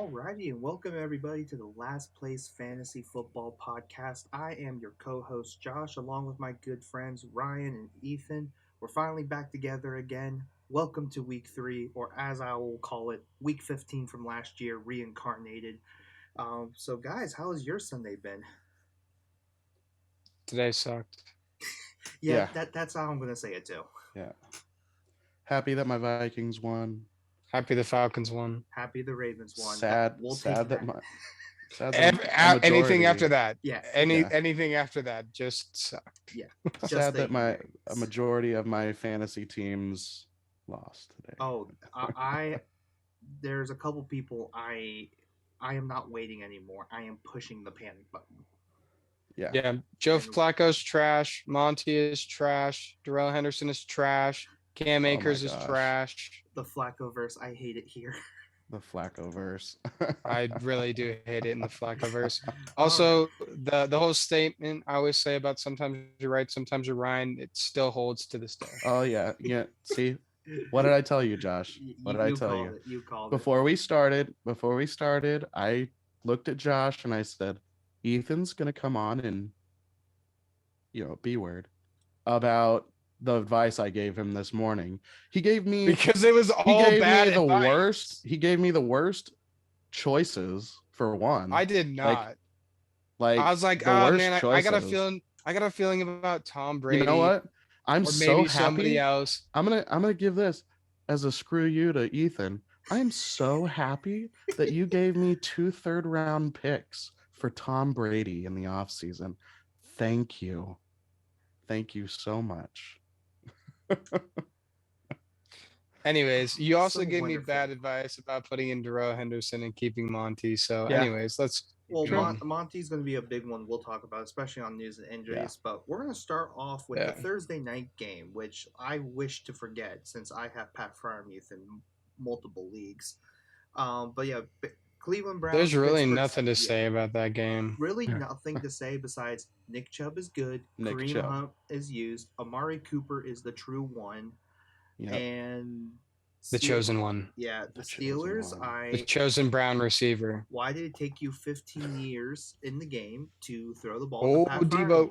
Alrighty, and welcome everybody to the Last Place Fantasy Football Podcast. I am your co-host Josh, along with my good friends Ryan and Ethan. We're finally back together again. Welcome to Week 3, or as I will call it, Week 15 from last year, reincarnated. So guys, how has your Sunday been? Today sucked. Yeah. That's how I'm going to say it too. Yeah. Happy that my Vikings won. Happy the Falcons won. Happy the Ravens won. Sad that Anything after that. Yeah. Anything after that just sucked. Yeah. Sad that a majority of my fantasy teams lost today. Oh, there's a couple people I am not waiting anymore. I am pushing the panic button. Yeah. Joe Flacco's trash. Monty is trash. Darrell Henderson is trash. Cam Akers is trash. The Flaccoverse, I hate it here. The Flaccoverse. I really do hate it in the Flaccoverse. Also, the whole statement I always say about sometimes you're right, sometimes you're Ryan, it still holds to this day. Oh yeah. See, what did I tell you, Josh? What did I tell you? You called it. Before we started, I looked at Josh and I said, Ethan's gonna come on and B word about the advice I gave him this morning. He gave me because it was all bad advice. He gave me the worst choices for one. I did not. Like I was like, oh man, I got a feeling about Tom Brady. You know what? I'm so happy. Somebody else. I'm gonna give this as a screw you to Ethan. I am so happy that you gave me 2 third-round picks for Tom Brady in the offseason. Thank you. Thank you so much. Anyways, you also gave me bad advice about putting in Darrell Henderson and keeping Monty. So, anyways, let's. Well, Monty's going to be a big one we'll talk about, especially on news and injuries. Yeah. But we're going to start off with the Thursday night game, which I wish to forget since I have Pat Freiermuth in multiple leagues. But yeah, Cleveland Browns. There's really nothing to say about that game. Really nothing to say besides Nick Chubb is good. Kareem Hunt is used. Amari Cooper is the true one. Yep. And the chosen one. Yeah, the Steelers. The chosen brown receiver. Why did it take you 15 years in the game to throw the ball? Oh, Debo.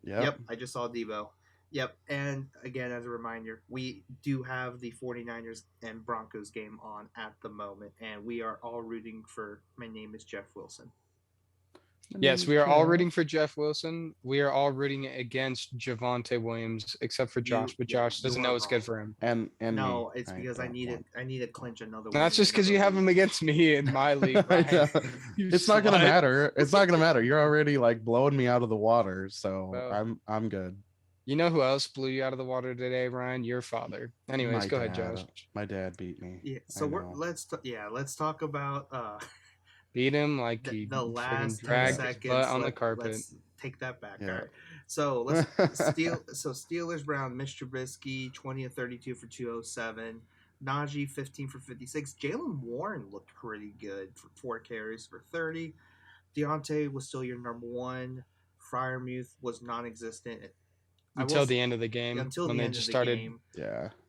Yep, I just saw Debo. Yep, and again, as a reminder, we do have the 49ers and Broncos game on at the moment, and we are all rooting for, my name is Jeff Wilson. Yes, we are all rooting for Jeff Wilson. We are all rooting against Javonte Williams, except for Josh, but Josh doesn't know it's good for him. And no, it's because I need to clinch another. That's just because you have him against me in my league. It's not gonna matter. It's not gonna matter. You're already like blowing me out of the water, so I'm good. You know who else blew you out of the water today, Ryan? Your father. Anyways, go ahead, Josh. My dad beat me. Yeah. So let's talk about beat him like the last dragged 10 seconds his butt on the carpet. Let's take that back. Yeah. All right. So Steelers Brown, Mr. Trubisky 20 of 32 for 207. Najee 15 for 56. Jalen Warren looked pretty good for 4 carries for 30. Deontay was still your number one. Freiermuth was non-existent until the end of the game. Until when they just started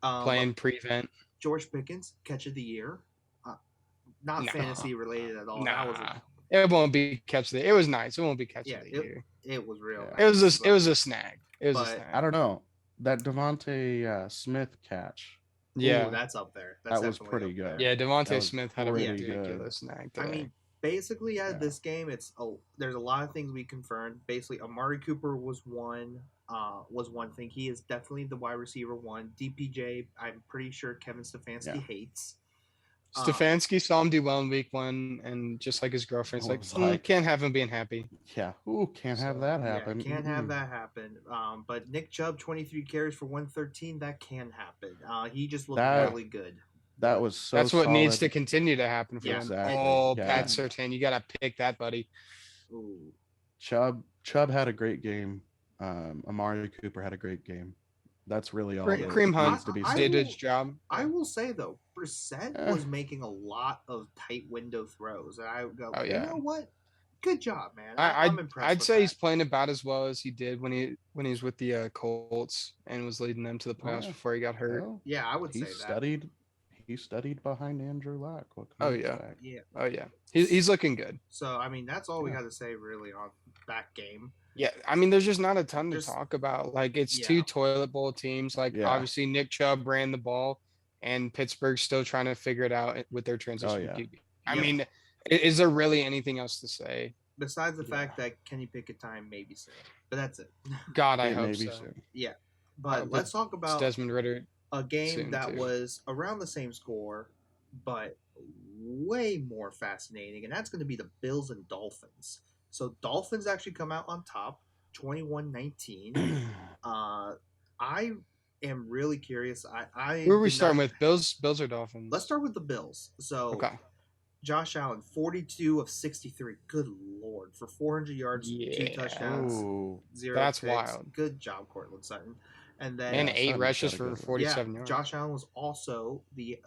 playing prevent. George Pickens, catch of the year. Not fantasy related at all. It won't be catch of the year. It was nice. It won't be catch of the year. It was real. Yeah. It was a snag. It was a snag. I don't know. That Devontae Smith catch. Yeah. Ooh, that's up there. That was pretty good. Yeah, Devontae Smith had a ridiculous snag today. I mean, basically at this game, there's a lot of things we confirmed. Basically, Amari Cooper was one thing. He is definitely the wide receiver one. DPJ, I'm pretty sure Kevin Stefanski hates. Stefanski saw him do well in week 1, and just like his girlfriend's can't have him being happy. Yeah, can't have that happen. Yeah, can't have that happen. But Nick Chubb, 23 carries for 113, that can happen. He just looked really good. That was so. That's what needs to continue to happen for him. Exactly. Pat Surtain, you gotta pick that, buddy. Ooh. Chubb had a great game. Amari Cooper had a great game. That's really all. Kareem Hunt did his job. I will say though, Brissett was making a lot of tight window throws, and I go, you know what? Good job, man. I'm impressed. I'd say he's playing about as well as he did when he was with the Colts and was leading them to the playoffs before he got hurt. Yeah, I would say that. he studied behind Andrew Luck. What can Oh we yeah. expect? Yeah. Oh yeah. He's looking good. So I mean, that's all we Yeah. got to say really on that game. Yeah, I mean, there's just not a ton to Just talk about. Like, it's yeah, two toilet bowl teams. Like, Yeah. obviously, Nick Chubb ran the ball, and Pittsburgh's still trying to figure it out with their Oh transition yeah. QB. I Yep. mean, is there really anything else to say? besides the Yeah. fact that Kenny Pickett time may be soon, but that's it. God, I It hope may be so. soon. Yeah, I but hope let's talk it's about Desmond Ritter a game soon, that too. was around the same score, but way more fascinating, and that's going to be the Bills and Dolphins. So Dolphins actually come out on top, 21-19. I am really curious. I Who are we did starting not- with? Bills or Dolphins? Let's start with the Bills. So Okay. Josh Allen, 42 of 63. Good lord, for 400 yards, 2 Yeah. touchdowns, Ooh. 0 That's picks. wild. Good job, Cortland Sutton. And then And Yeah, 8 Sutton's rushes got a for good one. 47 yards. Josh Allen was also the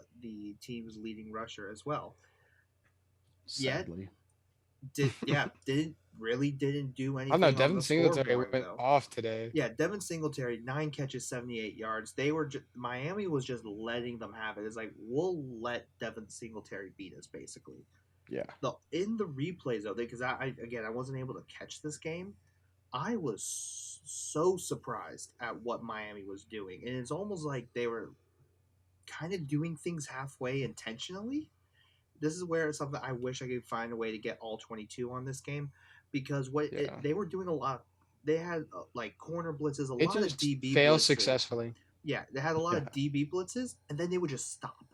team's leading rusher as well. Yeah. Sadly. Didn't do anything. I don't know. on Devin the Singletary scoreboard, went though. off today. Yeah, Devin Singletary, 9 catches, 78 yards. They were Miami was just letting them have it. It's like, we'll let Devin Singletary beat us, basically. Yeah. In the replays though, because I wasn't able to catch this game. I was so surprised at what Miami was doing, and it's almost like they were kind of doing things halfway intentionally. This is where it's something I wish I could find a way to get all 22 on this game, because Yeah. they were doing a lot. They had like corner blitzes, a It lot of just DB failed blitzes. successfully. Yeah, they had a lot of Yeah. DB blitzes, and then they would just stop.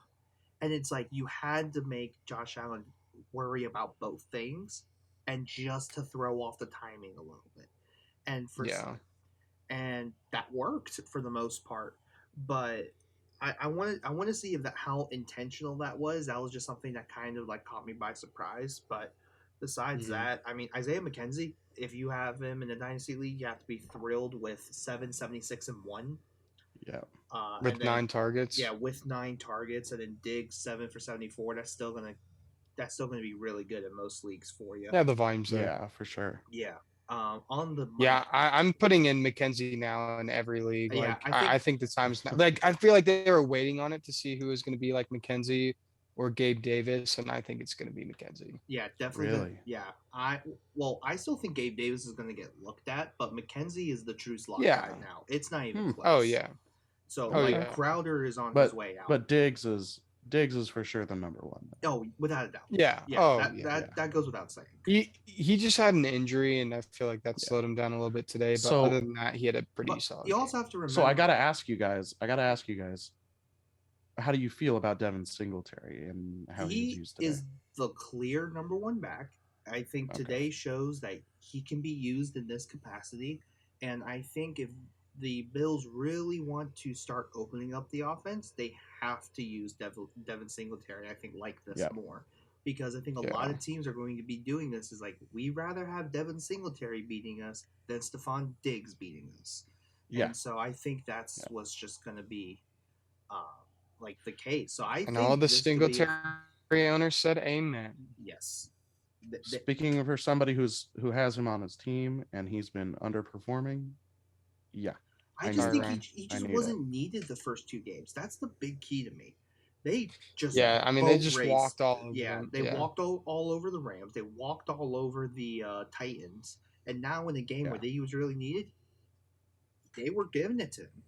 And it's like you had to make Josh Allen worry about both things, and just to throw off the timing a little bit. And and that worked for the most part. But I want to see if how intentional that was. That was just something that kind of like caught me by surprise. But besides Mhm. that, I mean, Isaiah McKenzie, if you have him in the Dynasty League, you have to be thrilled with 776-1. Yeah. With and then, 9 targets. Yeah, with 9 targets, and then Diggs 7 for 74. That's still gonna be really good in most leagues for you. Yeah, the volume's there. Yeah, for sure. Yeah. On the Yeah, I'm putting in Mckenzie now in every league. Yeah, Like, I I think the time's now. Like, I feel like they were waiting on it to see who was going to be like Mckenzie or Gabe Davis, and I think it's going to be Mckenzie. Yeah, definitely. Really? Yeah. I still think Gabe Davis is going to get looked at, but McKenzie is the true slot Yeah. guy now. It's not even close. Oh yeah. So Oh, like yeah. Crowder is on But his way out. but Diggs is for sure the number one. oh, without a doubt. Yeah. Yeah. Oh that, yeah. that that goes without saying. He just had an injury, and I feel like that Yeah. slowed him down a little bit today. But So- other than that, he had a pretty But solid. you also game. have to remember. So I gotta ask you guys. How do you feel about Devin Singletary and how he was he used today? is the clear number 1 back. I think Okay. today shows that he can be used in this capacity, and I think if the Bills really want to start opening up the offense, they have to use Devin Singletary. I think like this Yeah. more, because I think a lot of teams are going to be doing this. Is like, we rather have Devin Singletary beating us than Stephon Diggs beating us. Yeah. And so I think that's what's just going to be like the case. So I And think all the this could be- Singletary owners said amen. yes. Speaking for somebody who has him on his team and he's been underperforming, yeah. I I just knew think it. he I just knew wasn't needed the first 2 games. That's the big key to me. They just Yeah, I mean, they boat just raced. walked all over Yeah, them. they Yeah. walked all over the Rams. They walked all over the Titans. And now in a game where he was really needed, they were giving it to him.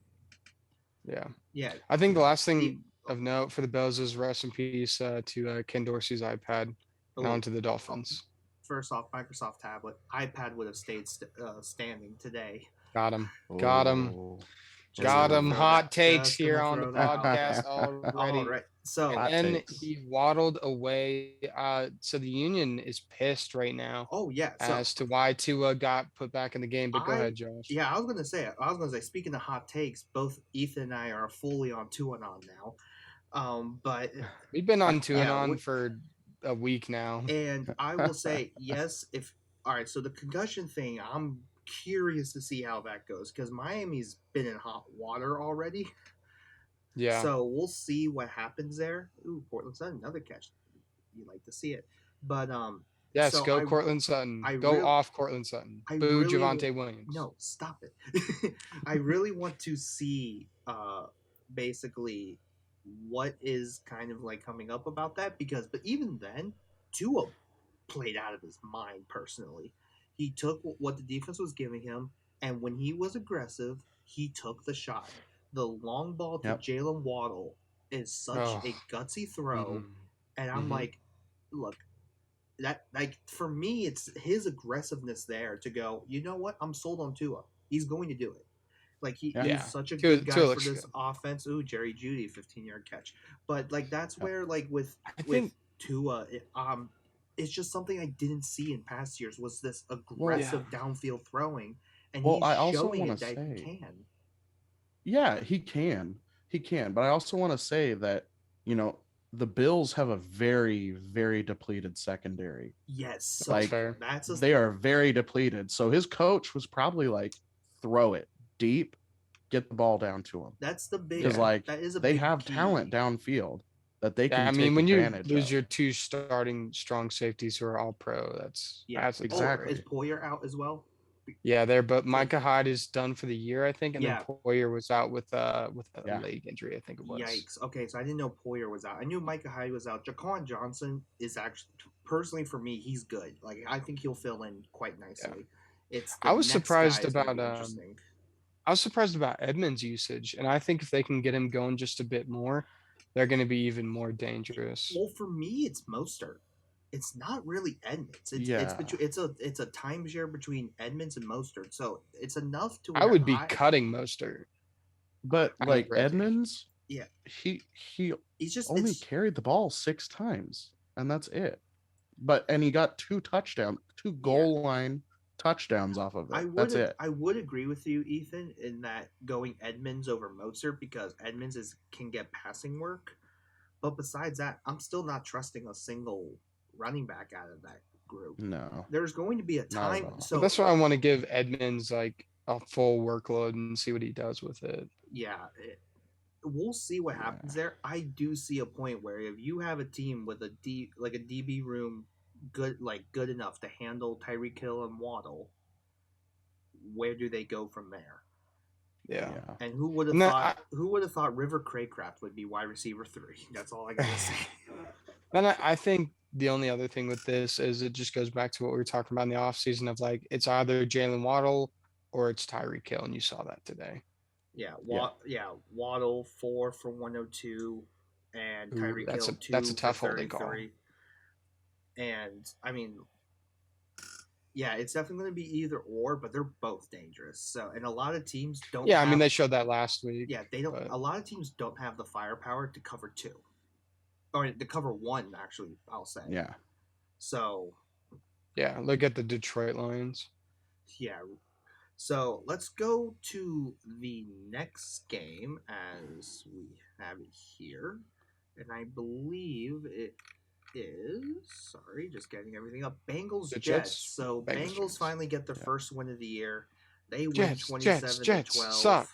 Yeah. Yeah. I think the last thing of note for the Bills is rest in peace to Ken Dorsey's iPad. Now onto the Dolphins. First off, Microsoft tablet. iPad would have stayed standing today. Got him. Got him. Oh, Just Got gonna him. throw Hot that- takes just here gonna on the throw that out podcast there. already. All right. So Hot And then takes. he waddled away. So the Union is pissed right now so as to why Tua got put back in the game. But go ahead, Josh. yeah, I was gonna say. Speaking of hot takes, both Ethan and I are fully on 2-on now. But We've been on 2 and Yeah, on for a week now. and I will say yes. All right, so the concussion thing, I'm curious to see how that goes, because Miami's been in hot water already. Yeah. So we'll see what happens there. Ooh, Portland Sutton, another catch. You like to see it, but Yes, so go Cortland Sutton. I Go real- off Cortland Sutton. I Boo really Javonte Williams. no, stop it. I really want to see basically what is kind of like coming up about that, but even then, Tua played out of his mind personally. He took what the defense was giving him, and when he was aggressive, he took the shot. The long ball to Yep. Jalen Waddle is such Oh. a gutsy throw, Mhm. and I'm Mhm. like, look, that like for me, it's his aggressiveness there to go. You know what? I'm sold on Tua. He's going to do it. Like Yeah. he's Yeah. such a Tua good guy for looks this good. offense. Ooh, Jerry Judy, 15-yard catch. But like that's Yep. where like with I think Tua, it's just something I didn't see in past years was this Well, aggressive downfield throwing, and well, he's I also showing want it to that he say, can. yeah, he can, but I also want to say that you know the Bills have a very, very depleted secondary. Yes, so that's Like fair. that's a they are very depleted. So his coach was probably like, throw it deep, get the ball down to him, that's the big because Yeah. like that is a they big have key. talent downfield that they Yeah, can I mean, take when you advantage lose of. your two starting strong safeties who are all pro, that's Yeah. that's a Exactly. Is Poyer out as well? Yeah, there. But Micah Hyde is done for the year, I think, and then Yeah. Poyer was out with a Yeah. leg injury, I think it was. Yikes. Okay, so I didn't know Poyer was out. I knew Micah Hyde was out. Jaquan Johnson is actually, personally for me, he's good. Like I think he'll fill in quite nicely. It's the I was next guy surprised is going to about be interesting. I was surprised about Edmonds' usage, and I think if they can get him going just a bit more, they're going to be even more dangerous. Well, for me, it's Mostert. It's not really Edmonds. It's Yeah. between it's a timeshare between Edmonds and Mostert. So it's enough to I where would be cutting Mostert. But I like really think. Edmonds, yeah, he he's just only it's carried the ball 6 times, and that's it. And he got 2 touchdowns, two yeah. goal line touchdowns off of it. That's it. I would agree with you, Ethan, in that going Edmonds over Mozart because Edmonds can get passing work. But besides that, I'm still not trusting a single running back out of that group. No, There's going to be a not at time. all. But So that's why I want to give Edmonds like a full workload and see what he does with it. yeah, we'll see what happens Yeah. there. I do see a point where if you have a team with a DB room good enough to handle Tyreek Hill and Waddle, where do they go from there? Yeah. Yeah. And who would have And that, thought? Who would have thought River Craycraft would be wide receiver 3? That's all I gotta say. then I think the only other thing with this is it just goes back to what we were talking about in the offseason of like it's either Jalen Waddle or it's Tyreek Hill, and you saw that today. Yeah, Yeah. Waddle 4 for 102, and Ooh, Tyreek that's Hill a that's 2 a for tough holding call. 33. And I mean, yeah, it's definitely going to be either or, but they're both dangerous. So, and a lot of teams don't. Yeah, I mean have, they showed that last week. yeah, they don't. But A lot of teams don't have the firepower to cover 2, or to cover 1. Actually, I'll say. Yeah. So, yeah, look at the Detroit Lions. yeah. So let's go to the next game as we have it here, and I believe it is. Sorry, just getting everything up. Bengals The Jets. Jets. So Bengals Bengals Jets. finally get their Yeah. first win of the year. They win Jets 27-12. suck.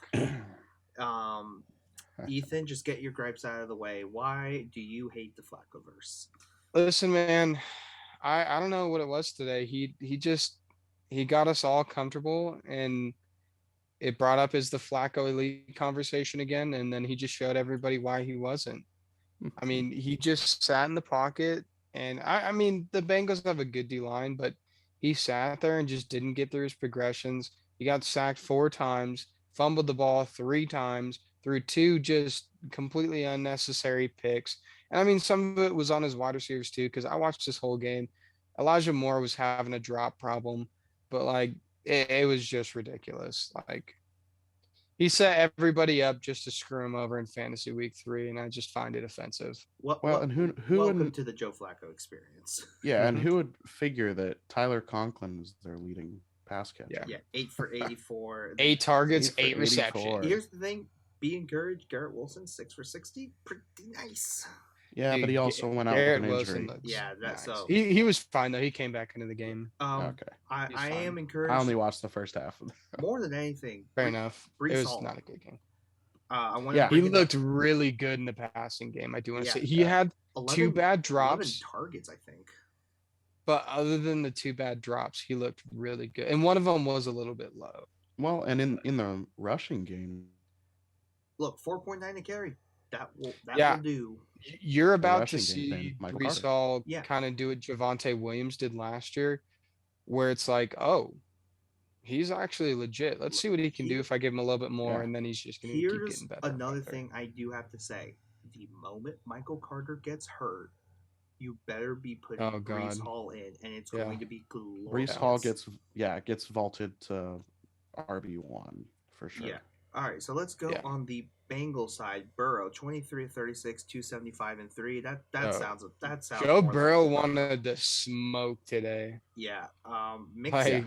Ethan, just get your gripes out of the way. Why do you hate the Flaccoverse? Listen, man, I don't know what it was today. He got us all comfortable, and it brought up the Flacco elite conversation again, and then he just showed everybody why he wasn't. I mean, he just sat in the pocket, and I mean, the Bengals have a good D line, but he sat there and just didn't get through his progressions. He got sacked 4 times, fumbled the ball 3 times, threw 2 just completely unnecessary picks. And I mean, some of it was on his wide receivers too, because I watched this whole game. Elijah Moore was having a drop problem, but like it was just ridiculous. Like he set everybody up just to screw him over in fantasy week 3, and I just find it offensive. Well, and who welcome to the Joe Flacco experience. Yeah, and Mhm. who would figure that Tyler Conklin was their leading pass catcher? Yeah. Yeah, 8 for 84. 8 targets, 8 for 8 receptions. 84. Here's the thing: be encouraged. Garrett Wilson 6 for 60, pretty nice. Yeah, but Dude, he also went out Garrett with an Wilson injury. looks Yeah, that's nice. so. He was fine though. He came back into the game. Okay. I He's am fine. encouraged. I only watched the first half. More than anything. Fair enough. Brees It was Hall. not a good game. I want Yeah. to He looked really good in the passing game. I do want to say he had 2 bad 11 drops, targets, I think. but other than the 2 bad drops, he looked really good. And one of them was a little bit low. Well, and in the rushing game, Look, 4.9 a carry. That will Yeah. do. You're about to rushing game see thing, Michael Brees Carter. Hall Yeah. kind of do what Javonte Williams did last year, where it's like, oh, he's actually legit. Let's see what he can do if I give him a little bit more, Yeah. and then he's just going to keep Here's getting better. another thing I do have to say. The moment Michael Carter gets hurt, you better be putting Oh, Brees God. Hall in, and it's Yeah. going to be glorious. Brees Hall gets vaulted to RB1 for sure. Yeah. All right, so let's go Yeah. on the Bengals side. Burrow, 23-36, 275 and 3. That sounds Joe more Burrow like wanted to smoke today. Yeah. Like,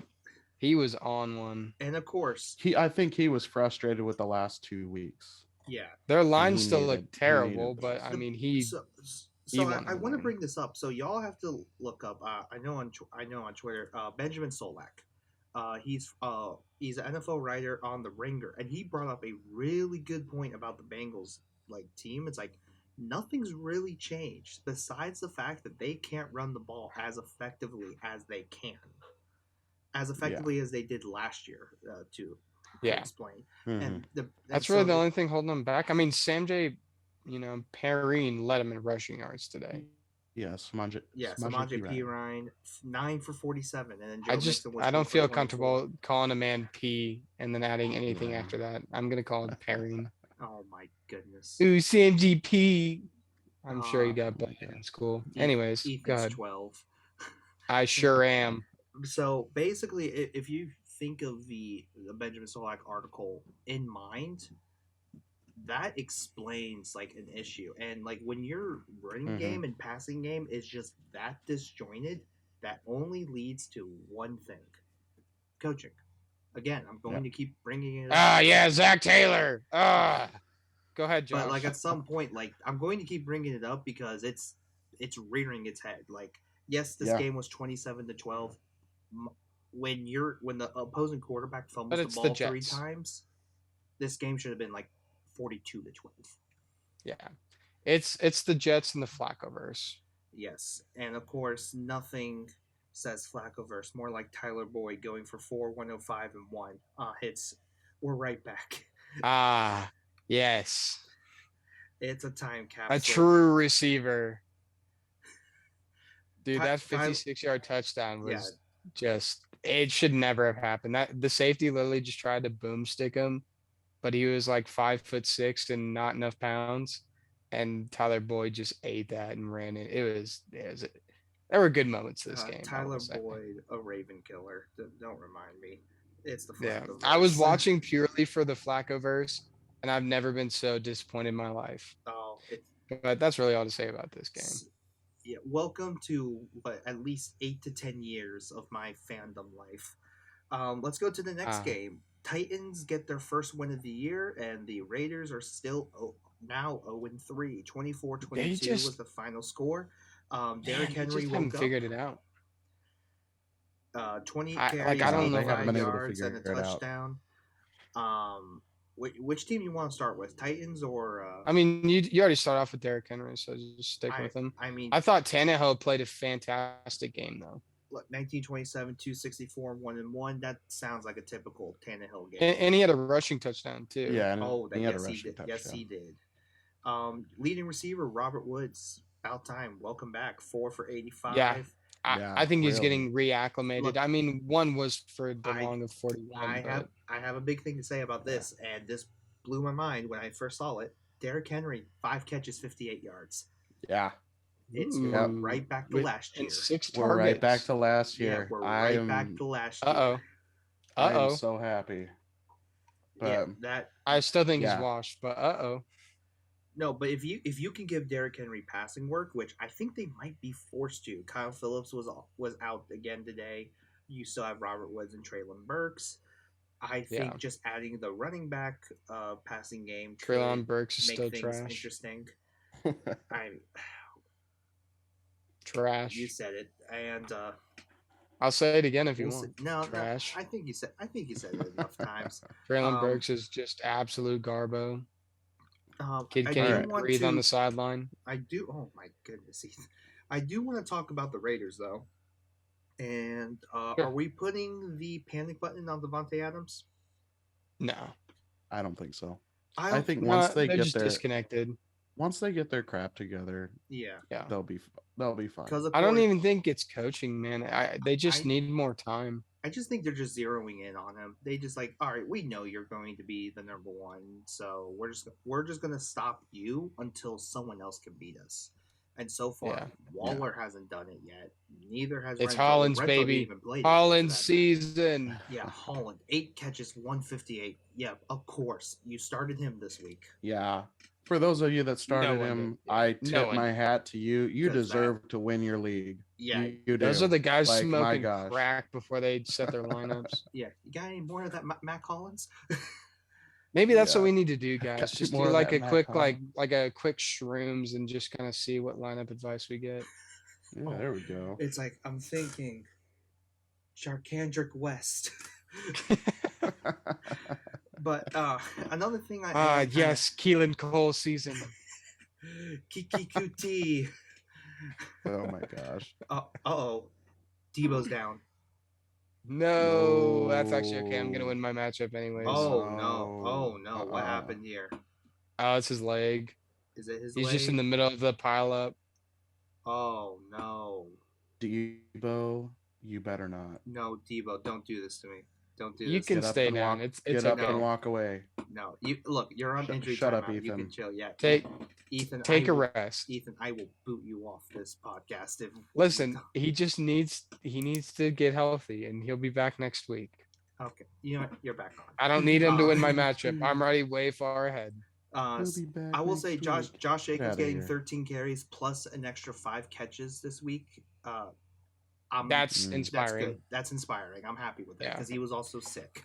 he was on one. And of course, I think he was frustrated with the last 2 weeks. Yeah. Their line still looked terrible, but I mean, So won I the want to line. bring this up. So y'all have to look up. I know on Twitter, Benjamin Solak. He's an NFL writer on the Ringer, and he brought up a really good point about the Bengals team. It's like nothing's really changed besides the fact that they can't run the ball as effectively as they can, as effectively as they did last year. To explain, and that's really the only thing holding them back. I mean, Sam J, Perrine led him in rushing yards today. Samaje Perine, 9 for 47, and then Joe Mixon was I don't feel 24. comfortable calling a man P and then adding anything after that. I'm gonna call it Perrine. Oh my goodness. Ooh, Sam GP. I'm sure he got bullied in school. Anyways, go ahead. 12. I sure am. So basically, if you think of the Benjamin Solak article in mind, that explains an issue. And when your running game and passing game is just that disjointed, that only leads to one thing: coaching. Again, I'm going to keep bringing it up. Zach Taylor. Go ahead, Josh. But at some point, I'm going to keep bringing it up because it's rearing its head. Yes, this game was 27-12. When the opposing quarterback fumbles the ball 3 times, this game should have been 42-12. Yeah, it's the Jets and the Flaccoverse. Yes, and of course nothing says Flaccoverse more like Tyler Boyd going for 4, 105 and 1 hits. We're right back. Yes, it's a time capsule. A true receiver. Dude, that 56-yard touchdown was just, it should never have happened. That the safety literally just tried to boomstick him, but he was 5'6" and not enough pounds, and Tyler Boyd just ate that and ran it. There were good moments this game. Tyler Boyd, a Raven killer. Don't remind me. It's the Flaccoverse. I was watching purely for the Flaccoverse, and I've never been so disappointed in my life. But that's really all to say about this game. Yeah, welcome to at least 8 to 10 years of my fandom life. Let's go to the next game. Titans get their first win of the year, and the Raiders are still now 0-3. 24-22 was the final score. Derrick Henry haven't figured it out. 20 carries, I don't know 85 yards, and a touchdown. Which team you want to start with, Titans or? I mean, you already start off with Derrick Henry, so just stick with him. I mean, I thought Tannehill played a fantastic game though. Look, 1927, 264, 1-1. That sounds like a typical Tannehill game. And he had a rushing touchdown too. Yeah. Yes, he did. Leading receiver Robert Woods. About time. Welcome back. 4 for 85. Yeah. I think he's getting reacclimated. Look, I mean, one was for the long of 41. I have a big thing to say about this, and this blew my mind when I first saw it. Derrick Henry, 5 catches, 58 yards. Yeah. It's right back to last year. 6 targets. We're right back to last year. Yeah, we're right back to last year. Uh-oh. I'm so happy. But I still think he's washed, but No, but if you can give Derrick Henry passing work, which I think they might be forced to. Kyle Phillips was out again today. You still have Robert Woods and Treylon Burks. I think just adding the running back passing game. Treylon Burks is still trash. Interesting. Trash. You said it, and I'll say it again if you want. No, trash. I think you said it enough times. Treylon Burks is just absolute garbo. Kid can't even breathe on the sideline. I do. Oh my goodness, Ethan. I do want to talk about the Raiders though. And Sure. Are we putting the panic button on Devontae Adams? No, I don't think so. I think once they they're get just their disconnected. Once they get their crap together, Yeah, Yeah. they'll be fine. because I don't even think it's coaching, man. They just need more time. I just think they're just zeroing in on him. They just like, all right, we know you're going to be the number one, so we're just gonna stop you until someone else can beat us. And so far, Yeah. Waller hasn't done it yet. Neither has It's Renfro. Holland's Renfro baby. didn't even play Holland's today, for that matter. season. Yeah, Holland, 8 catches, 158. Yeah, of course, you started him this week. Yeah. For those of you that started one him, did. Yeah. I No tip one my did. hat to you. You 'Cause deserve to win your league. Yeah, you do. Those are the guys Like, my smoking gosh. crack before they set their lineups. yeah. You got any more of that Matt Collins? Maybe that's Yeah. what we need to do, guys. Got Just more do of like that a Matt quick Collins. like a quick shrooms and just kind of see what lineup advice we get. Yeah, there we go. It's like I'm thinking, Charkandrick West. But another thing Yes, Keelan Cole season. Kiki QT. Oh my gosh. Uh-oh. Debo's down. No, that's actually okay. I'm gonna win my matchup anyways. Oh no. Oh no. What happened here? Oh, it's his leg. Is it his He's leg? just in the middle of the pile up. Oh no. Debo, you better not. No, Debo, don't do this to me. Don't do You this. can Get up stay and down. walk- It's Get up okay. and walk away. No. You look, you're on injury shut up, timeout. You Ethan. can chill. Yeah. Take Ethan, a rest. Ethan, I will boot you off this podcast if Listen, he needs to get healthy and he'll be back next week. Okay. You know what? You're back on. I don't need him to win my matchup. I'm already way far ahead. He'll be back I will next say week. Josh Get Jacobs outta getting here. 13 carries plus an extra 5 catches this week. That's Mm. inspiring. That's good. That's inspiring. I'm happy with that Yeah. because he was also sick.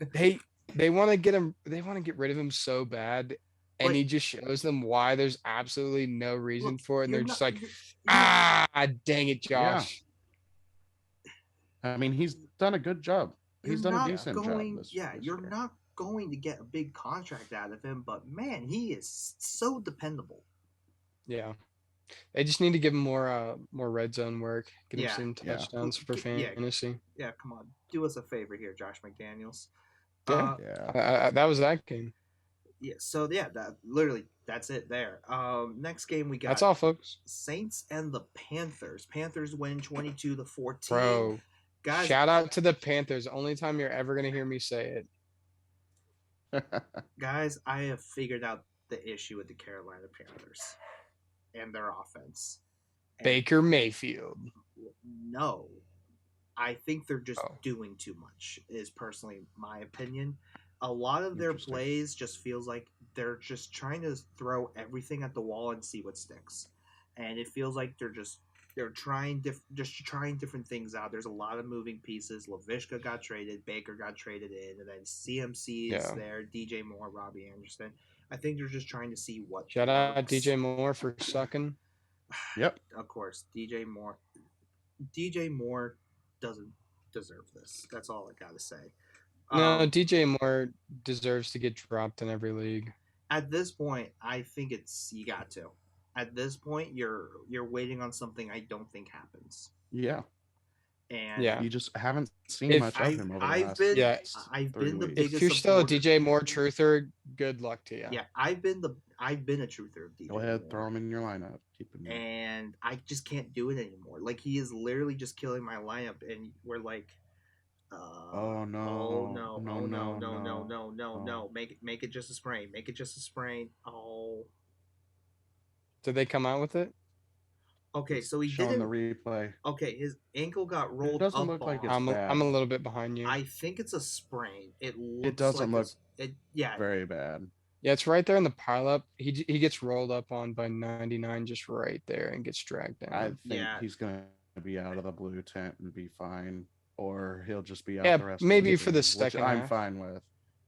They want to get him. They want to get rid of him so bad, and But- he just shows them why there's absolutely no reason Look, for it, and they're you're just not- like, you're- dang it, Josh. I mean, he's done a good job. He's you're done a not decent going, job. This you're year. not going to get a big contract out of him, but man, he is so dependable. Yeah. They just need to give him more red zone work. Get him Yeah. some Yeah. touchdowns for Yeah. fantasy. Yeah, come on, do us a favor here, Josh McDaniels. Yeah. Yeah. That was that game. Yeah. So yeah, that's it there. Next game we got. That's all, folks. Saints and the Panthers. Panthers win 22-14. Bro, Guys, shout out to the Panthers. Only time you're ever gonna hear me say it. guys, I have figured out the issue with the Carolina Panthers and their offense. And Baker Mayfield. No, I think they're just Oh. doing too much. Is personally my opinion. A lot of their Interesting. plays just feels like they're just trying to throw everything at the wall and see what sticks, and it feels like they're trying different things out. There's a lot of moving pieces. Laviska got traded, Baker got traded in, and then CMC is Yeah. there, DJ Moore, Robbie Anderson. I think they're just trying to see what Shout out works. DJ Moore for sucking. Yep. Of course, DJ Moore doesn't deserve this. That's all I gotta say. No, DJ Moore deserves to get dropped in every league. At this point, I think you got to. At this point, you're waiting on something I don't think happens. Yeah. And Yeah. You just haven't seen If much of him over the I've last been Yeah. I've 3 been the weeks. biggest If you're still a supporter- DJ Moore truther, good luck to you. Yeah, I've been a truther of DJ. Go ahead, Moore. throw him in your lineup. Keep him. And I just can't do it anymore. Like he is literally just killing my lineup, and we're like, Oh no! oh no, No, oh no, no, no, no, no. no, no, no, make it just a sprain, make it just a sprain. Oh, Did they come out with it? okay, so he Showing didn't. the replay. Okay, his ankle got rolled doesn't up look like on. it's I'm bad. I'm a little bit behind you. I think it's a sprain. It looks doesn't like look yeah. Very bad. Yeah, it's right there in the pileup. He gets rolled up on by 99 just right there and gets dragged down. I think Yeah. he's going to be out of the blue tent and be fine, or he'll just be out Yeah, the rest. maybe of the for the game, which second I'm half. fine with.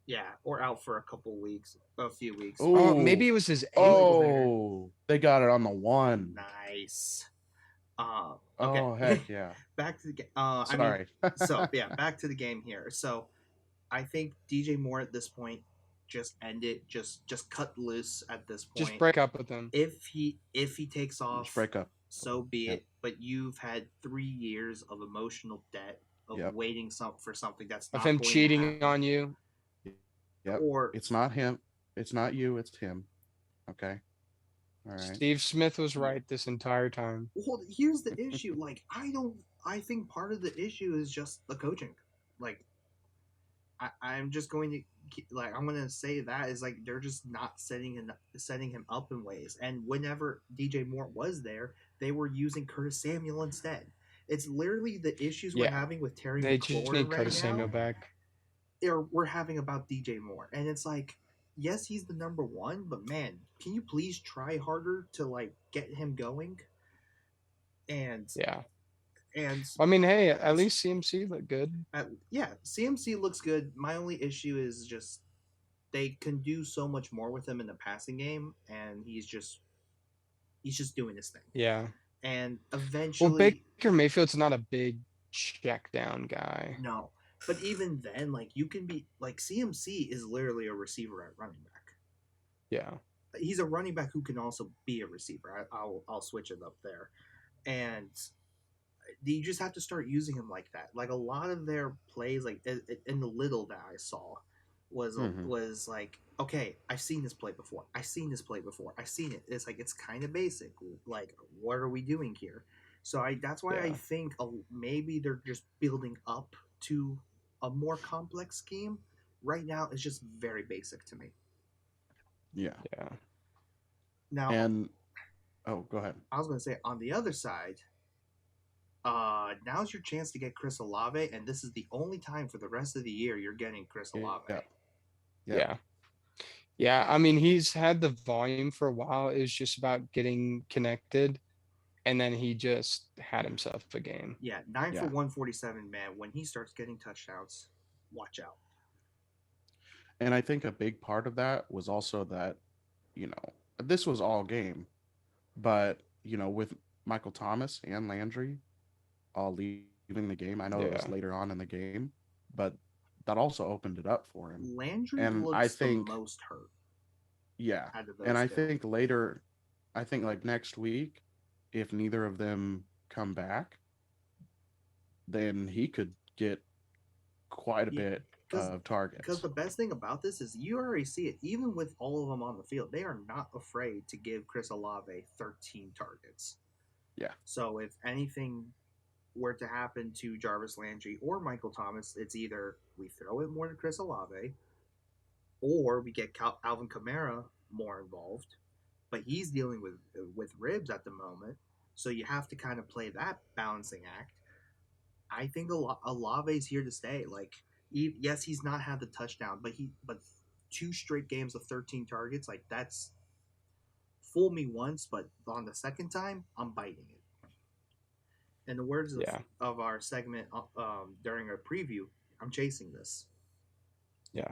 Yeah, or out for a few weeks. Oh, Maybe it was his ankle there. Oh, they got it on the one. Nice. Okay. Oh heck yeah! Back to the game. Sorry. So yeah, back to the game here. So I think DJ Moore at this point just end it. Just cut loose at this point. Just break up with him. If he takes off, Just break up. so be Yep. it. But you've had 3 years of emotional debt of Yep. waiting for something that's Of not him going to cheating happen. on you. Yep. Or It's not him. It's not you. It's him. Okay. All right. Steve Smith was right this entire time. Well, here's the issue. Like, I think part of the issue is just the coaching. Like, I'm just going to I'm going to say that is like they're just not setting him up in ways. And whenever DJ Moore was there, they were using Curtis Samuel instead. It's literally the issues we're Yeah. having with Terry They just McLaurin need right Curtis now. Samuel back. We're having about DJ Moore, and it's like, yes, he's the number one, but man, can you please try harder to like get him going? And Yeah. and I mean, hey, at least CMC looked good. yeah, CMC looks good. My only issue is just they can do so much more with him in the passing game, and he's just doing his thing. Yeah. And Well, eventually, Baker Mayfield's not a big check down guy. no. But even then, like you can be like CMC is literally a receiver at running back. Yeah. He's a running back who can also be a receiver. I'll switch it up there, and you just have to start using him like that. Like a lot of their plays, like in the little that I saw, was like, okay, I've seen this play before. I've seen this play before. I've seen it. It's like it's kind of basic. Like, what are we doing here? So that's why I think maybe they're just building up to a more complex scheme. Right now, it's just very basic to me. Yeah. Yeah. Now, And go ahead. I was going to say on the other side, now's your chance to get Chris Olave, and this is the only time for the rest of the year you're getting Chris Olave. Yeah. I mean, he's had the volume for a while. It was just about getting connected, and then he just had himself a game. Yeah, 9 for 147, man. When he starts getting touchdowns, watch out. And I think a big part of that was also that, this was all game, but, with Michael Thomas and Landry all leaving the game, I know it was later on in the game, but that also opened it up for him. Landry and looks I think, the most hurt. Yeah. Out of those And I two. think later, like next week, if neither of them come back, then he could get quite a bit of targets. Because the best thing about this is you already see it. Even with all of them on the field, they are not afraid to give Chris Olave 13 targets. Yeah. So if anything were to happen to Jarvis Landry or Michael Thomas, it's either we throw it more to Chris Olave or we get Alvin Kamara more involved. But he's dealing with ribs at the moment, so you have to kind of play that balancing act. I think Olave's here to stay. Like, yes, he's not had the touchdown, but 2 straight games of 13 targets, like that's fool me once, but on the second time, I'm biting it. In the words of our segment during our preview, I'm chasing this. Yeah.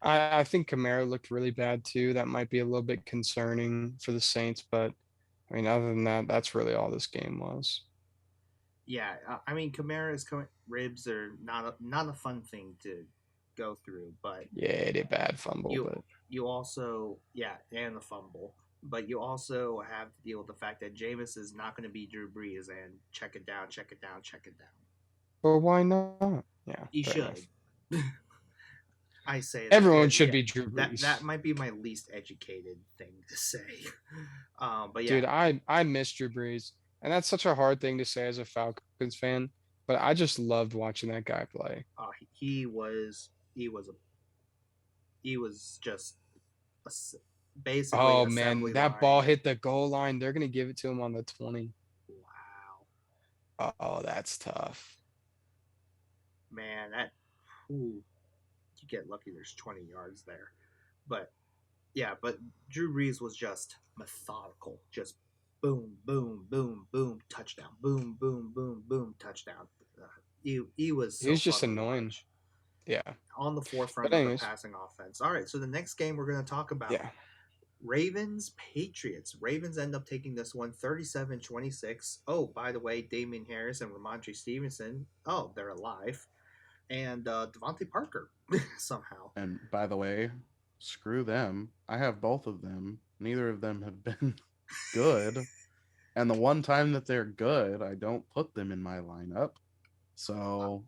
I think Kamara looked really bad too. That might be a little bit concerning for the Saints, but I mean, other than that, that's really all this game was. Yeah, I mean, Kamara's ribs are not a fun thing to go through, but yeah, they bad fumble. You also and the fumble, but you also have to deal with the fact that Jameis is not going to be Drew Brees and check it down. But why not? Yeah, he should. I say that everyone should be Drew Brees. That might be my least educated thing to say. But yeah, dude, I miss Drew Brees. And that's such a hard thing to say as a Falcons fan, but I just loved watching that guy play. He was just basically. Oh man, that ball hit the goal line. They're gonna give it to him on the 20. Wow. Oh, that's tough. Man, you get lucky. There's 20 yards there, but Drew Brees was just methodical, just. Boom, boom, boom, boom, touchdown. Boom, boom, boom, boom, touchdown. He was just annoying. Yeah. On the forefront of the passing offense. All right, so the next game we're going to talk about. Yeah. Ravens, Patriots. Ravens end up taking this one 37-26. Oh, by the way, Damian Harris and Ramondre Stevenson, they're alive. And Devontae Parker, somehow. And by the way, screw them. I have both of them. Neither of them have been good, and the one time that they're good, I don't put them in my lineup. So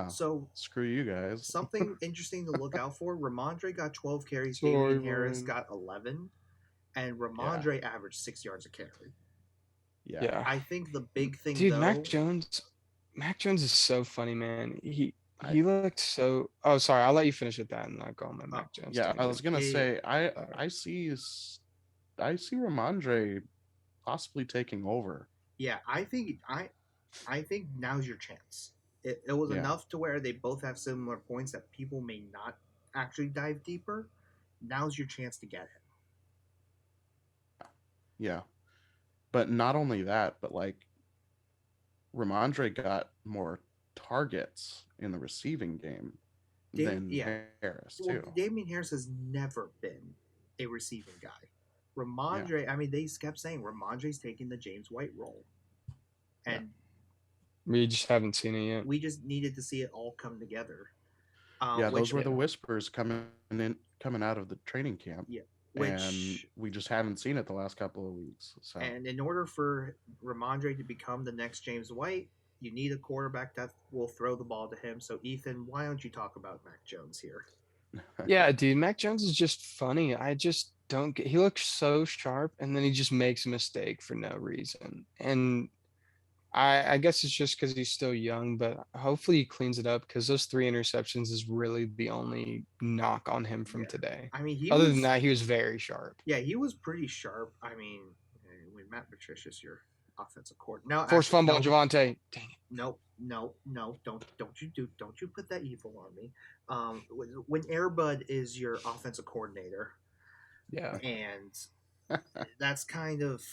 so screw you guys. Something interesting to look out for: Ramondre got 12 carries, Damian Harris got 11, and Ramondre averaged 6 yards a carry. Yeah. Yeah. I think the big thing, Dude, though, Mac Jones is so funny, man. He I- looked so. Oh, sorry. I'll let you finish with that, and I'll go on my Oh, Mac Jones. Yeah, I was gonna say Sorry. I see Ramondre possibly taking over. yeah, I think now's your chance. It was Yeah. enough to where they both have similar points that people may not actually dive deeper. Now's your chance to get him. Yeah. But not only that, but like Ramondre got more targets in the receiving game than Harris too. Well, Damian Harris has never been a receiving guy. Ramondre, I mean, they kept saying Ramondre's taking the James White role, and We just haven't seen it yet. we just needed to see it all come together. Those were the whispers coming out of the training camp. Yeah, and we just haven't seen it the last couple of weeks. So, and in order for Ramondre to become the next James White, you need a quarterback that will throw the ball to him. So, Ethan, why don't you talk about Mac Jones here? Yeah, dude, Mac Jones is just funny. I just don't get. He looks so sharp, and then he just makes a mistake for no reason. And I guess it's just because he's still young, but hopefully he cleans it up because those 3 interceptions is really the only knock on him from today. I mean, other than that, he was very sharp. Yeah, he was pretty sharp. I mean, when Matt Patricia's your offensive coordinator. Force fumble, Javonte. Dang it. No, don't you put that evil on me. When Airbud is your offensive coordinator, and that's kind of,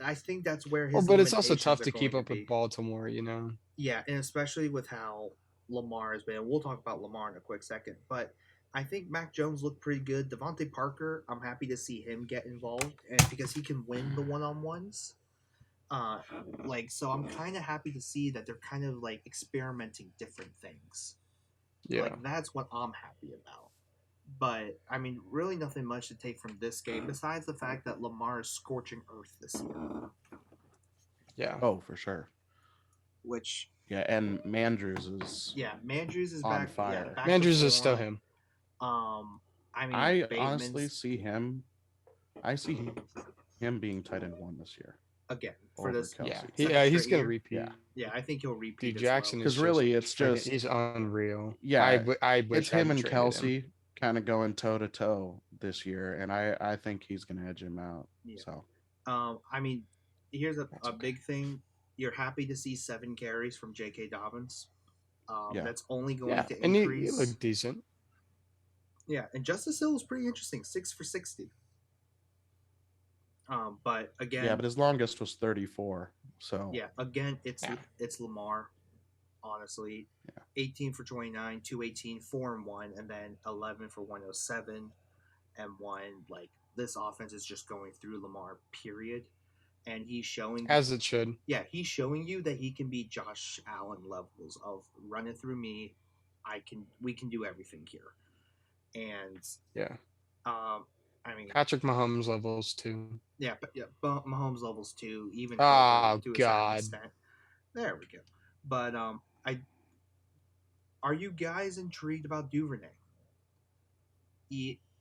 I think that's where his. Well, but it's also tough to keep up with Baltimore, you know. Yeah, and especially with how Lamar has been. We'll talk about Lamar in a quick second, but I think Mac Jones looked pretty good. Devontae Parker, I'm happy to see him get involved, and because he can win the one-on-ones. So I'm kind of happy to see that they're kind of like experimenting different things. Yeah, like that's what I'm happy about. But I mean, really nothing much to take from this game besides the fact that Lamar is scorching earth this year. Yeah. Oh, for sure. Which. Yeah, and Mandrews is. Yeah, Mandrews is on back. fire. Yeah, back Mandrews is still him. I mean, I honestly see him. I see him being tight end 1 this year. Again for this. Yeah, he's gonna repeat. Yeah, I think he'll repeat. Dude, Jackson because really it's just he's unreal. Yeah, I wish it's him and Kelsey kind of going toe to toe this year, and I think he's gonna edge him out. Yeah. So, I mean, here's a big thing. You're happy to see 7 carries from J.K. Dobbins. That's only going to increase. And he looked decent. Yeah, and Justice Hill was pretty interesting, 6 for 60. But again, but his longest was 34. So yeah, again, it's Lamar. Honestly, 18 for 29, 218, 4 and 1, and then 11 for 107 and 1. Like this offense is just going through Lamar. Period. And he's showing, as it should. Yeah, he's showing you that he can be Josh Allen levels of running through me. We can do everything here. And I mean, Patrick Mahomes levels too. Yeah, Mahomes levels too. Even God, there we go. But are you guys intrigued about Duvernay?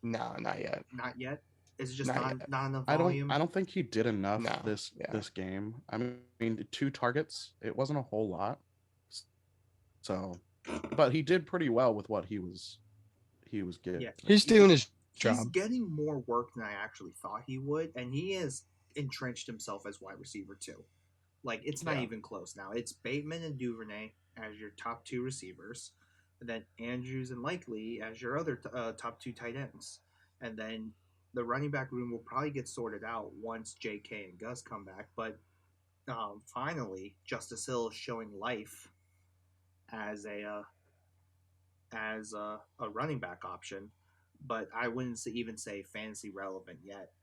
No, not yet. Not yet. Is it just not enough volume? I don't think he did enough this game. I mean, 2 targets. It wasn't a whole lot. So, but he did pretty well with what he was getting. Yeah, he's doing his job. He's getting more work than I actually thought he would, and he has entrenched himself as wide receiver too. Like it's not even close now. It's Bateman and Duvernay as your top 2 receivers, and then Andrews and Likely as your other top 2 tight ends, and then the running back room will probably get sorted out once J.K. and Gus come back. But finally, Justice Hill is showing life as a running back option, but I wouldn't even say fantasy relevant yet.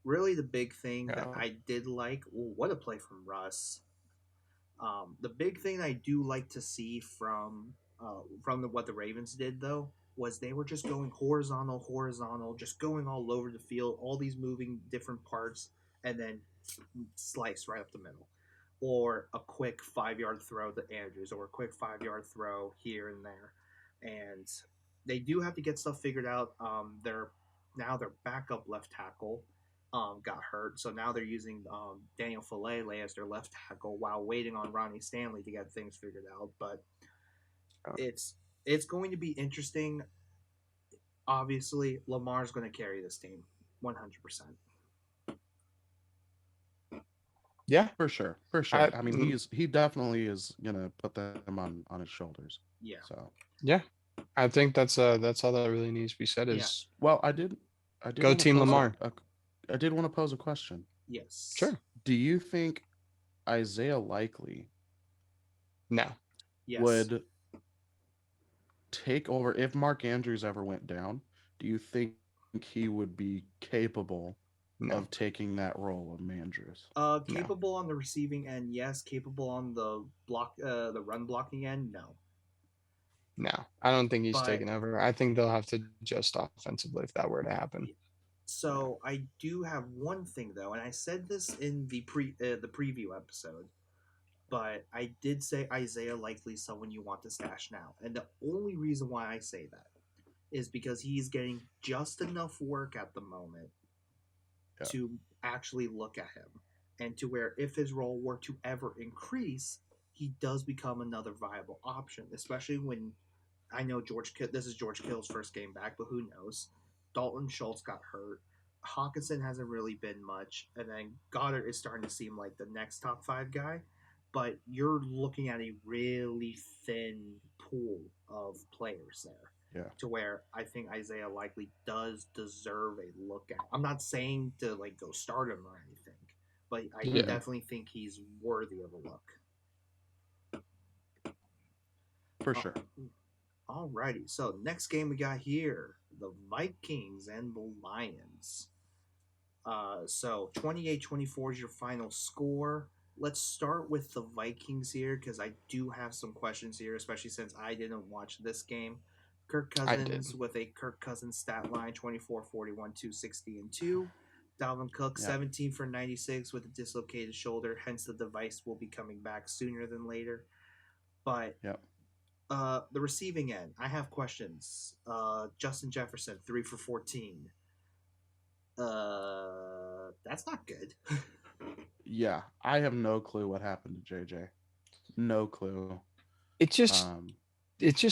Really, the big thing that I did like, what a play from Russ. The big thing I do like to see from what the Ravens did though was they were just going horizontal, just going all over the field, all these moving different parts, and then slice right up the middle. Or a quick 5-yard throw to Andrews, or a quick 5-yard throw here and there. And they do have to get stuff figured out. Their backup left tackle got hurt. So now they're using Daniel Falele as their left tackle while waiting on Ronnie Stanley to get things figured out. But Oh. it's going to be interesting. Obviously, Lamar's going to carry this team 100%. Yeah, for sure. I mean, mm, he definitely is gonna put them on his shoulders. Yeah. So yeah, I think that's all that really needs to be said Yeah. is well, I did go want to Team pose Lamar. I did want to pose a question. Yes. Sure. Do you think Isaiah Likely No. Yes. would take over if Mark Andrews ever went down? Do you think he would be capable No. of taking that role of Mandrews? Capable on the receiving end, yes. Capable on the run blocking end, no. No, I don't think he's But- taking over. I think they'll have to adjust offensively if that were to happen. So I do have one thing though, and I said this in the preview episode, but I did say Isaiah Likely someone you want to stash now, and the only reason why I say that is because he's getting just enough work at the moment to actually look at him, and to where if his role were to ever increase, he does become another viable option, especially when I know this is George Kittle's first game back, but who knows? Dalton Schultz got hurt. Hawkinson hasn't really been much, and then Goddard is starting to seem like the next top 5 guy. But you're looking at a really thin pool of players there. Yeah. To where I think Isaiah Likely does deserve a look at. I'm not saying to like go start him or anything, but I definitely think he's worthy of a look. For sure. Alrighty, so next game we got here, the Vikings and the Lions. So 28-24 is your final score. Let's start with the Vikings here because I do have some questions here, especially since I didn't watch this game. Kirk Cousins with a Kirk Cousins stat line 24, 41, 260, and 2. Dalvin Cook 17 for 96 with a dislocated shoulder, hence the device will be coming back sooner than later. But the receiving end, I have questions. Justin Jefferson, 3 for 14. That's not good. Yeah, I have no clue what happened to JJ. No clue. It just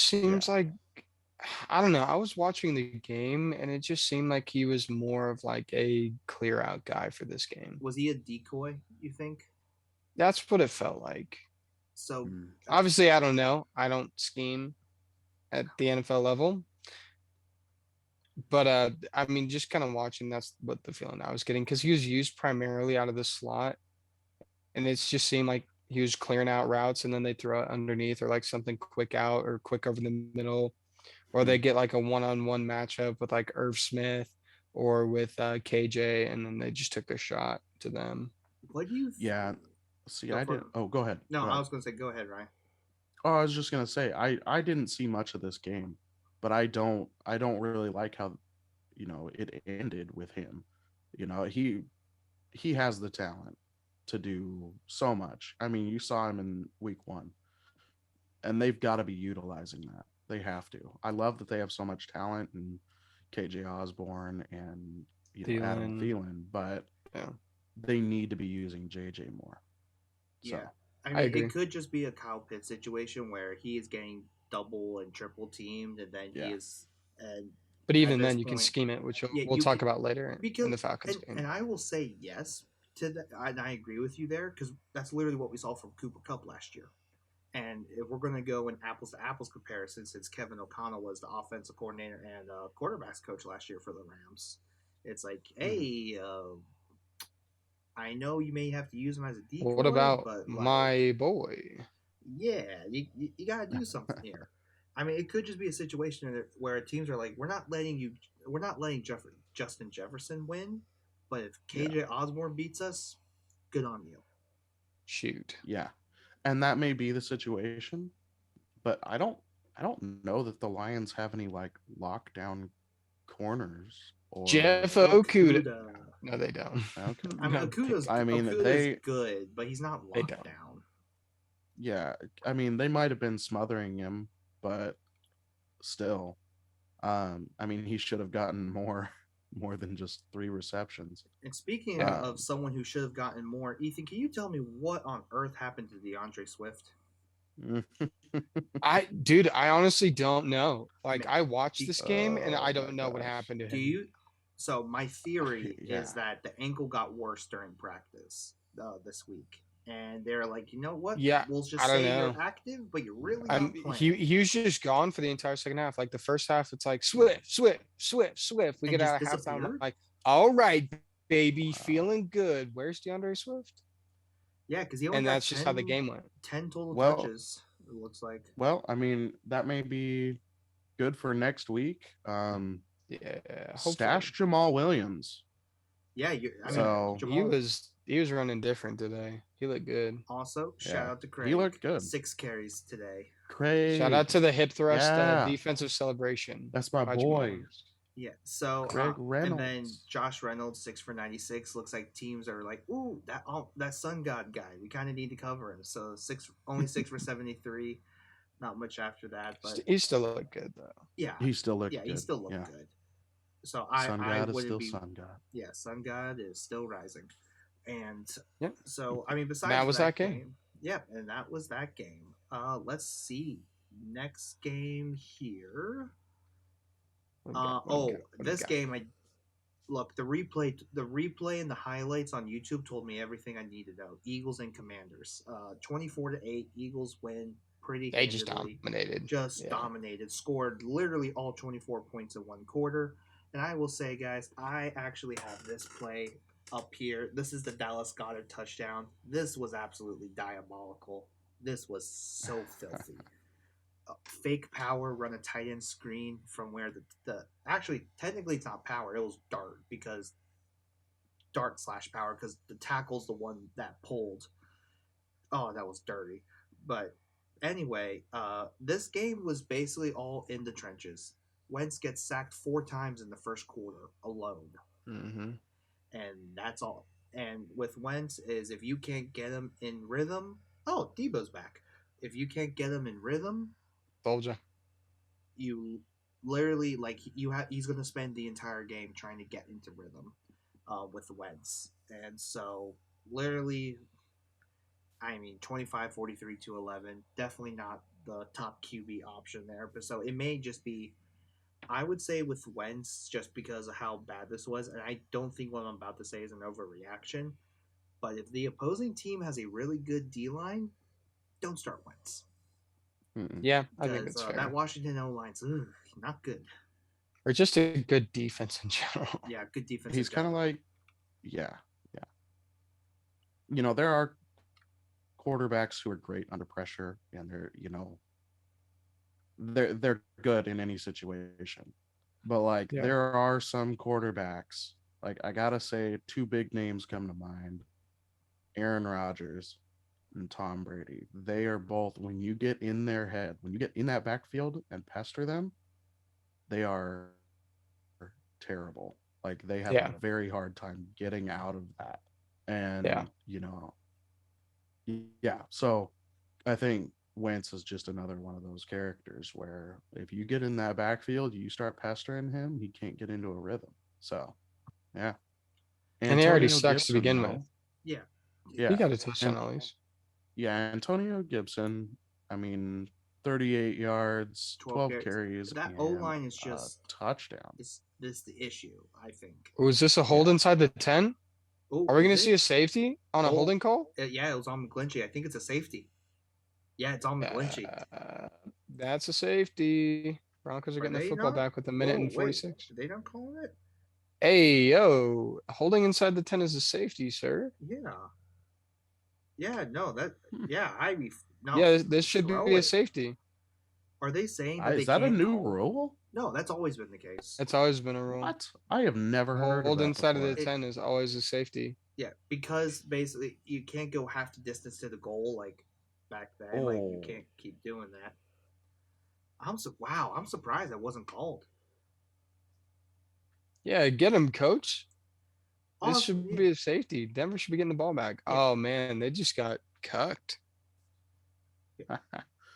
seems like I don't know. I was watching the game and it just seemed like he was more of like a clear out guy for this game. Was he a decoy, you think? That's what it felt like. So obviously I don't know. I don't scheme at the NFL level. But I mean, just kind of watching, that's what the feeling I was getting because he was used primarily out of the slot, and it's just seemed like he was clearing out routes, and then they throw it underneath or like something quick out or quick over the middle, or they get like a one-on-one matchup with like Irv Smith or with KJ, and then they just took a shot to them. What do you? Yeah. See, I didn't. Oh, go ahead. No, I was going to say, go ahead, Ryan. Oh, I was just gonna say I didn't see much of this game, but I don't really like how it ended with him. He has the talent to do so much. I mean, you saw him in week 1, and they've got to be utilizing that. They have to. I love that they have so much talent and KJ Osborne and Adam Thielen, but they need to be using JJ more. Yeah. I mean, it could just be a Kyle Pitts situation where he is getting double and triple teamed, and then he is. But even then, you can scheme it, which we'll talk about later in the Falcons game. And I will say yes to that, and I agree with you there because that's literally what we saw from Cooper Kupp last year. And if we're going to go in apples to apples comparison, since Kevin O'Connell was the offensive coordinator and quarterbacks coach last year for the Rams, it's like, hey. I know you may have to use him as a decoy. What about but my boy? Yeah, you got to do something here. I mean, it could just be a situation where teams are like, we're not letting Justin Jefferson win, but if KJ Osborne beats us, good on you. Shoot. Yeah, and that may be the situation, but I don't know that the Lions have any like lockdown corners. Or Jeff Okuda. No, they don't. Okay. I mean, Okuda's good, but he's not locked down. Yeah, I mean, they might have been smothering him, but still, I mean, he should have gotten more more than just 3 receptions. And speaking Yeah. of someone who should have gotten more, Ethan, can you tell me what on earth happened to DeAndre Swift? I honestly don't know. Like, Man, I watched do, this game and I Oh don't my know what gosh. happened to do him. you? So my theory Yeah. is that the ankle got worse during practice this week, and they're like, you know what? Yeah, We'll just I don't say you're know. active, but you're really not I'm playing. he was just gone for the entire second half. Like the first half, it's like Swift, Swift, Swift, Swift. We And get just out of halftime. I'm disappeared. like, all right, baby, Wow. feeling good. Where's DeAndre Swift? Yeah, because he only And got that's just how the game went. 10 total Well- touches. It looks like. Well, I mean, that may be good for next week. Yeah, Stash Jamal Williams. Yeah, I mean, So- Jamal. He was running different today. He looked good. Also, shout Yeah, out to Craig. he looked good. 6 carries today. Craig. Shout out to the hip thrust Yeah. defensive celebration. That's my by Jamal boy. Williams. Yeah, so Craig and then Reynolds. Josh Reynolds 6 for 96. Looks like teams are like, ooh, that Sun God guy. We kind of need to cover him. So only 6 for 73. Not much after that, but He still looked good though. yeah, He still looked yeah, good. he still looked Yeah. good. So Sun I God is wouldn't still be. Sun God. Yeah, Sun God is still rising, and Yep. so I mean, besides That was that game. yeah, and that was that game. Let's see next game here. What do we got? What do we got? What do we This got? game, the replay and the highlights on YouTube told me everything I needed to know. Eagles and Commanders, 24-8. Eagles win pretty They just handedly. dominated. Just Yeah. dominated. Scored literally all 24 points in one quarter. And I will say, guys, I actually have this play up here. This is the Dallas Goedert touchdown. This was absolutely diabolical. This was so filthy. Fake power, run a tight end screen from where the actually technically it's not power, it was dart because dart/power because the tackle's the one that pulled. Oh, that was dirty. But anyway, this game was basically all in the trenches. Wentz gets sacked 4 times in the first quarter alone, Mm-hmm. and that's all. And with Wentz is if you can't get him in rhythm. Oh, Debo's back. If you can't get him in rhythm, Told you. you literally he's going to spend the entire game trying to get into rhythm with Wentz. And so literally, I mean, 25, 43 to 11, definitely not the top QB option there. But so it may just be, I would say with Wentz, just because of how bad this was, and I don't think what I'm about to say is an overreaction, but if the opposing team has a really good D-line, don't start Wentz. Mm-mm. Yeah, I think Because it's fair. that Washington O-line's not good. Or just a good defense in general. Yeah, good defense. He's kind of like, yeah. You know, there are quarterbacks who are great under pressure, and they're good in any situation. But like, Yeah. there are some quarterbacks. Like, I gotta say, 2 big names come to mind: Aaron Rodgers and Tom Brady. They are both, when you get in their head, when you get in that backfield and pester them, they are terrible. Like, they have Yeah. a very hard time getting out of that. And Yeah. yeah. So I think Wentz is just another one of those characters where if you get in that backfield, you start pestering him, he can't get into a rhythm. So yeah. And he already Antonio sucks to begin though, with. Yeah. Yeah. He got a touchdown And- at least. Yeah, Antonio Gibson, I mean, 38 yards, 12 carries. That and O-line is a just touchdown. this the issue, I think. Was this a hold inside the 10? Oh, Are we going to is see it? a safety on a Oh. holding call? Yeah, it was on McGlinchey. I think it's a safety. Yeah, it's on McGlinchey. That's a safety. Broncos are getting the they football not? back with a minute Whoa, and wait, 46. Are they not calling it? Hey, yo. Holding inside the 10 is a safety, sir. Yeah. Yeah, no, Hmm. no. Yeah, this should throw be a it. safety. Are they saying that Is they that a can't new call it? rule? No, that's always been the case. It's always been a rule. What? I have never heard Hold of that inside of the before. 10 is always a safety. Yeah, because basically you can't go half the distance to the goal like back then. Like you Oh. can't keep doing that. I'm surprised that wasn't called. Yeah, get him, coach. This Also, should be a safety. Denver should be getting the ball back. Yeah. Oh, man. They just got cucked.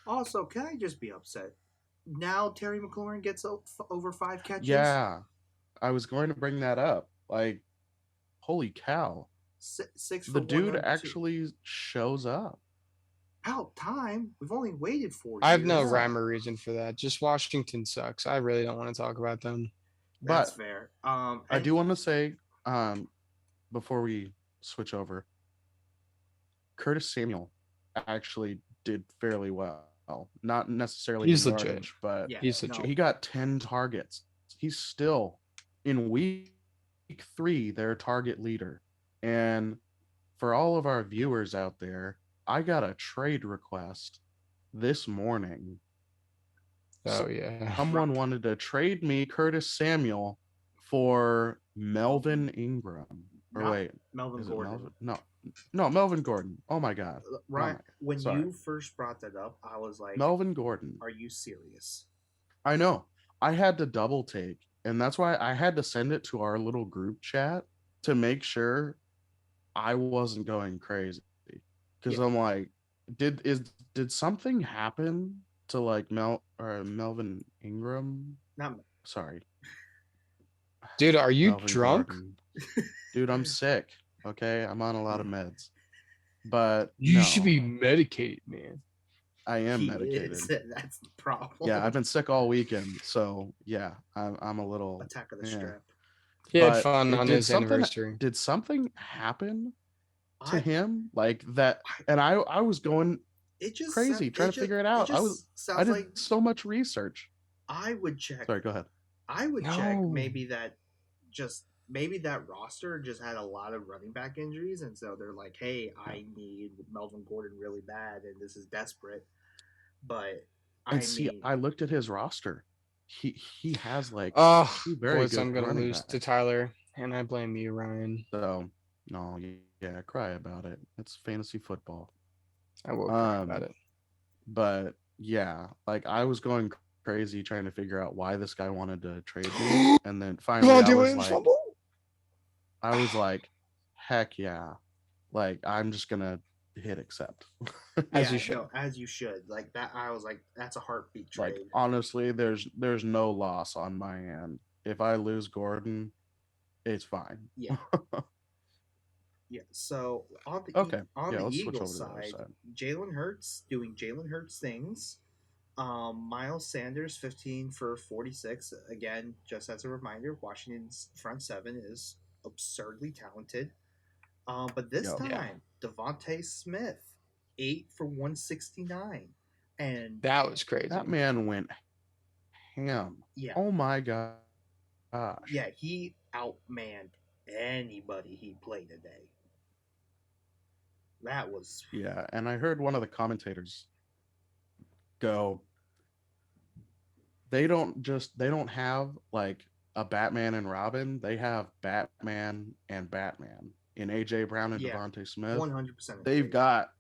Also, can I just be upset? Now Terry McLaurin gets over 5 catches. Yeah. I was going to bring that up. Like, holy cow. 6 for The dude 102. actually shows up. About time. We've only waited 4 I years. have no rhyme or reason for that. Just Washington sucks. I really don't want to talk about them. That's But fair. I do want to say, before we switch over, Curtis Samuel actually did fairly well. Not necessarily He's in legit. yardage, but Yeah, He's legit. he got 10 targets. He's still in week 3 their target leader. And for all of our viewers out there, I got a trade request this morning. Oh yeah. Someone wanted to trade me Curtis Samuel for Melvin Ingram. Or Not wait, Melvin is it Gordon. Melvin? No, Melvin Gordon. Oh my god. Right. my God. When Sorry. you first brought that up, I was like, Melvin Gordon. are you serious? I know. I had to double take, and that's why I had to send it to our little group chat to make sure I wasn't going crazy. Because I'm like, did something happen to like Melvin Ingram? Not Sorry. Dude, are you Melvin drunk? Gordon. Dude, I'm sick. Okay, I'm on a lot of meds. But You no, should be medicated, man. I am he medicated. is. That's the problem. Yeah, I've been sick all weekend, so yeah, I'm a little Attack of the yeah. Strep. He had But fun on his anniversary. Did something happen to I- him like that? And I was going It just crazy trying to figure it out. Sounds I did like so much research. I would check. Sorry, go ahead. I would check No. maybe that roster just had a lot of running back injuries, and so they're like, "Hey, I need Melvin Gordon really bad, and this is desperate." But I looked at his roster. He has like Oh, two very boys, good I'm gonna running lose to backs. Tyler, and I blame you, Ryan. So no, yeah, cry about it. It's fantasy football. I will cry about it. But yeah, like I was going crazy trying to figure out why this guy wanted to trade me, and then finally I was like, heck yeah, like I'm just gonna hit accept. As you should. No, as you should. Like that, I was like, "That's a heartbeat trade." Like honestly, there's no loss on my end. If I lose Gordon, it's fine. Yeah. Yeah. So on the Okay. Eagles switch over to the other side, side. Jalen Hurts doing Jalen Hurts things. Miles Sanders 15 for 46. Again, just as a reminder, Washington's front seven is absurdly talented. But this Yep. time, Devontae Smith 8 for 169, and That was crazy. That man went ham. yeah, Oh my gosh. yeah, he outmanned anybody he played today. That was Yeah, and I heard one of the commentators go, they don't have like a Batman and Robin. They have Batman and Batman in AJ Brown and Yeah, Devontae Smith. 100%. They've got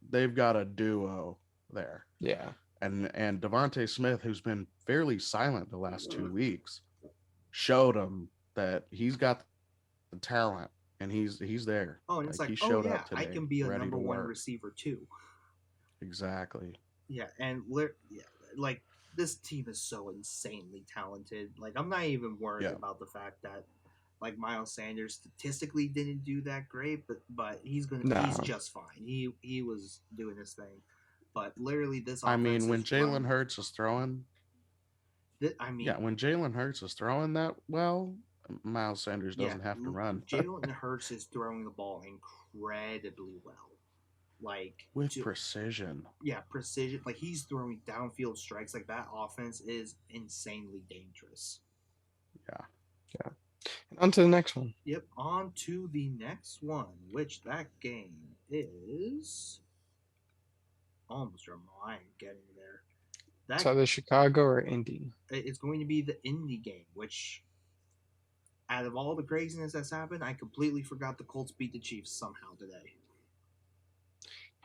a duo there. Yeah. And Devontae Smith, who's been fairly silent the last 2 weeks, showed him that he's got the talent and he's there. Oh, and it's like, he oh showed yeah, up today, I can be a ready number to one work. receiver too. Exactly. Yeah, and like this team is so insanely talented. Like I'm not even worried about the fact that like Miles Sanders statistically didn't do that great, but he's just fine. He was doing his thing. But literally this offense, I mean, when Jalen Hurts is throwing, when Jalen Hurts is throwing that well, Miles Sanders doesn't have to run. Jalen Hurts is throwing the ball incredibly well. Like with precision. Yeah, precision. Like he's throwing downfield strikes. Like that offense is insanely dangerous. Yeah. And on to the next one. Yep, on to the next one, which that game is almost your mind getting there. So the Chicago or Indy? It's going to be the Indy game, which out of all the craziness that's happened, I completely forgot the Colts beat the Chiefs somehow today.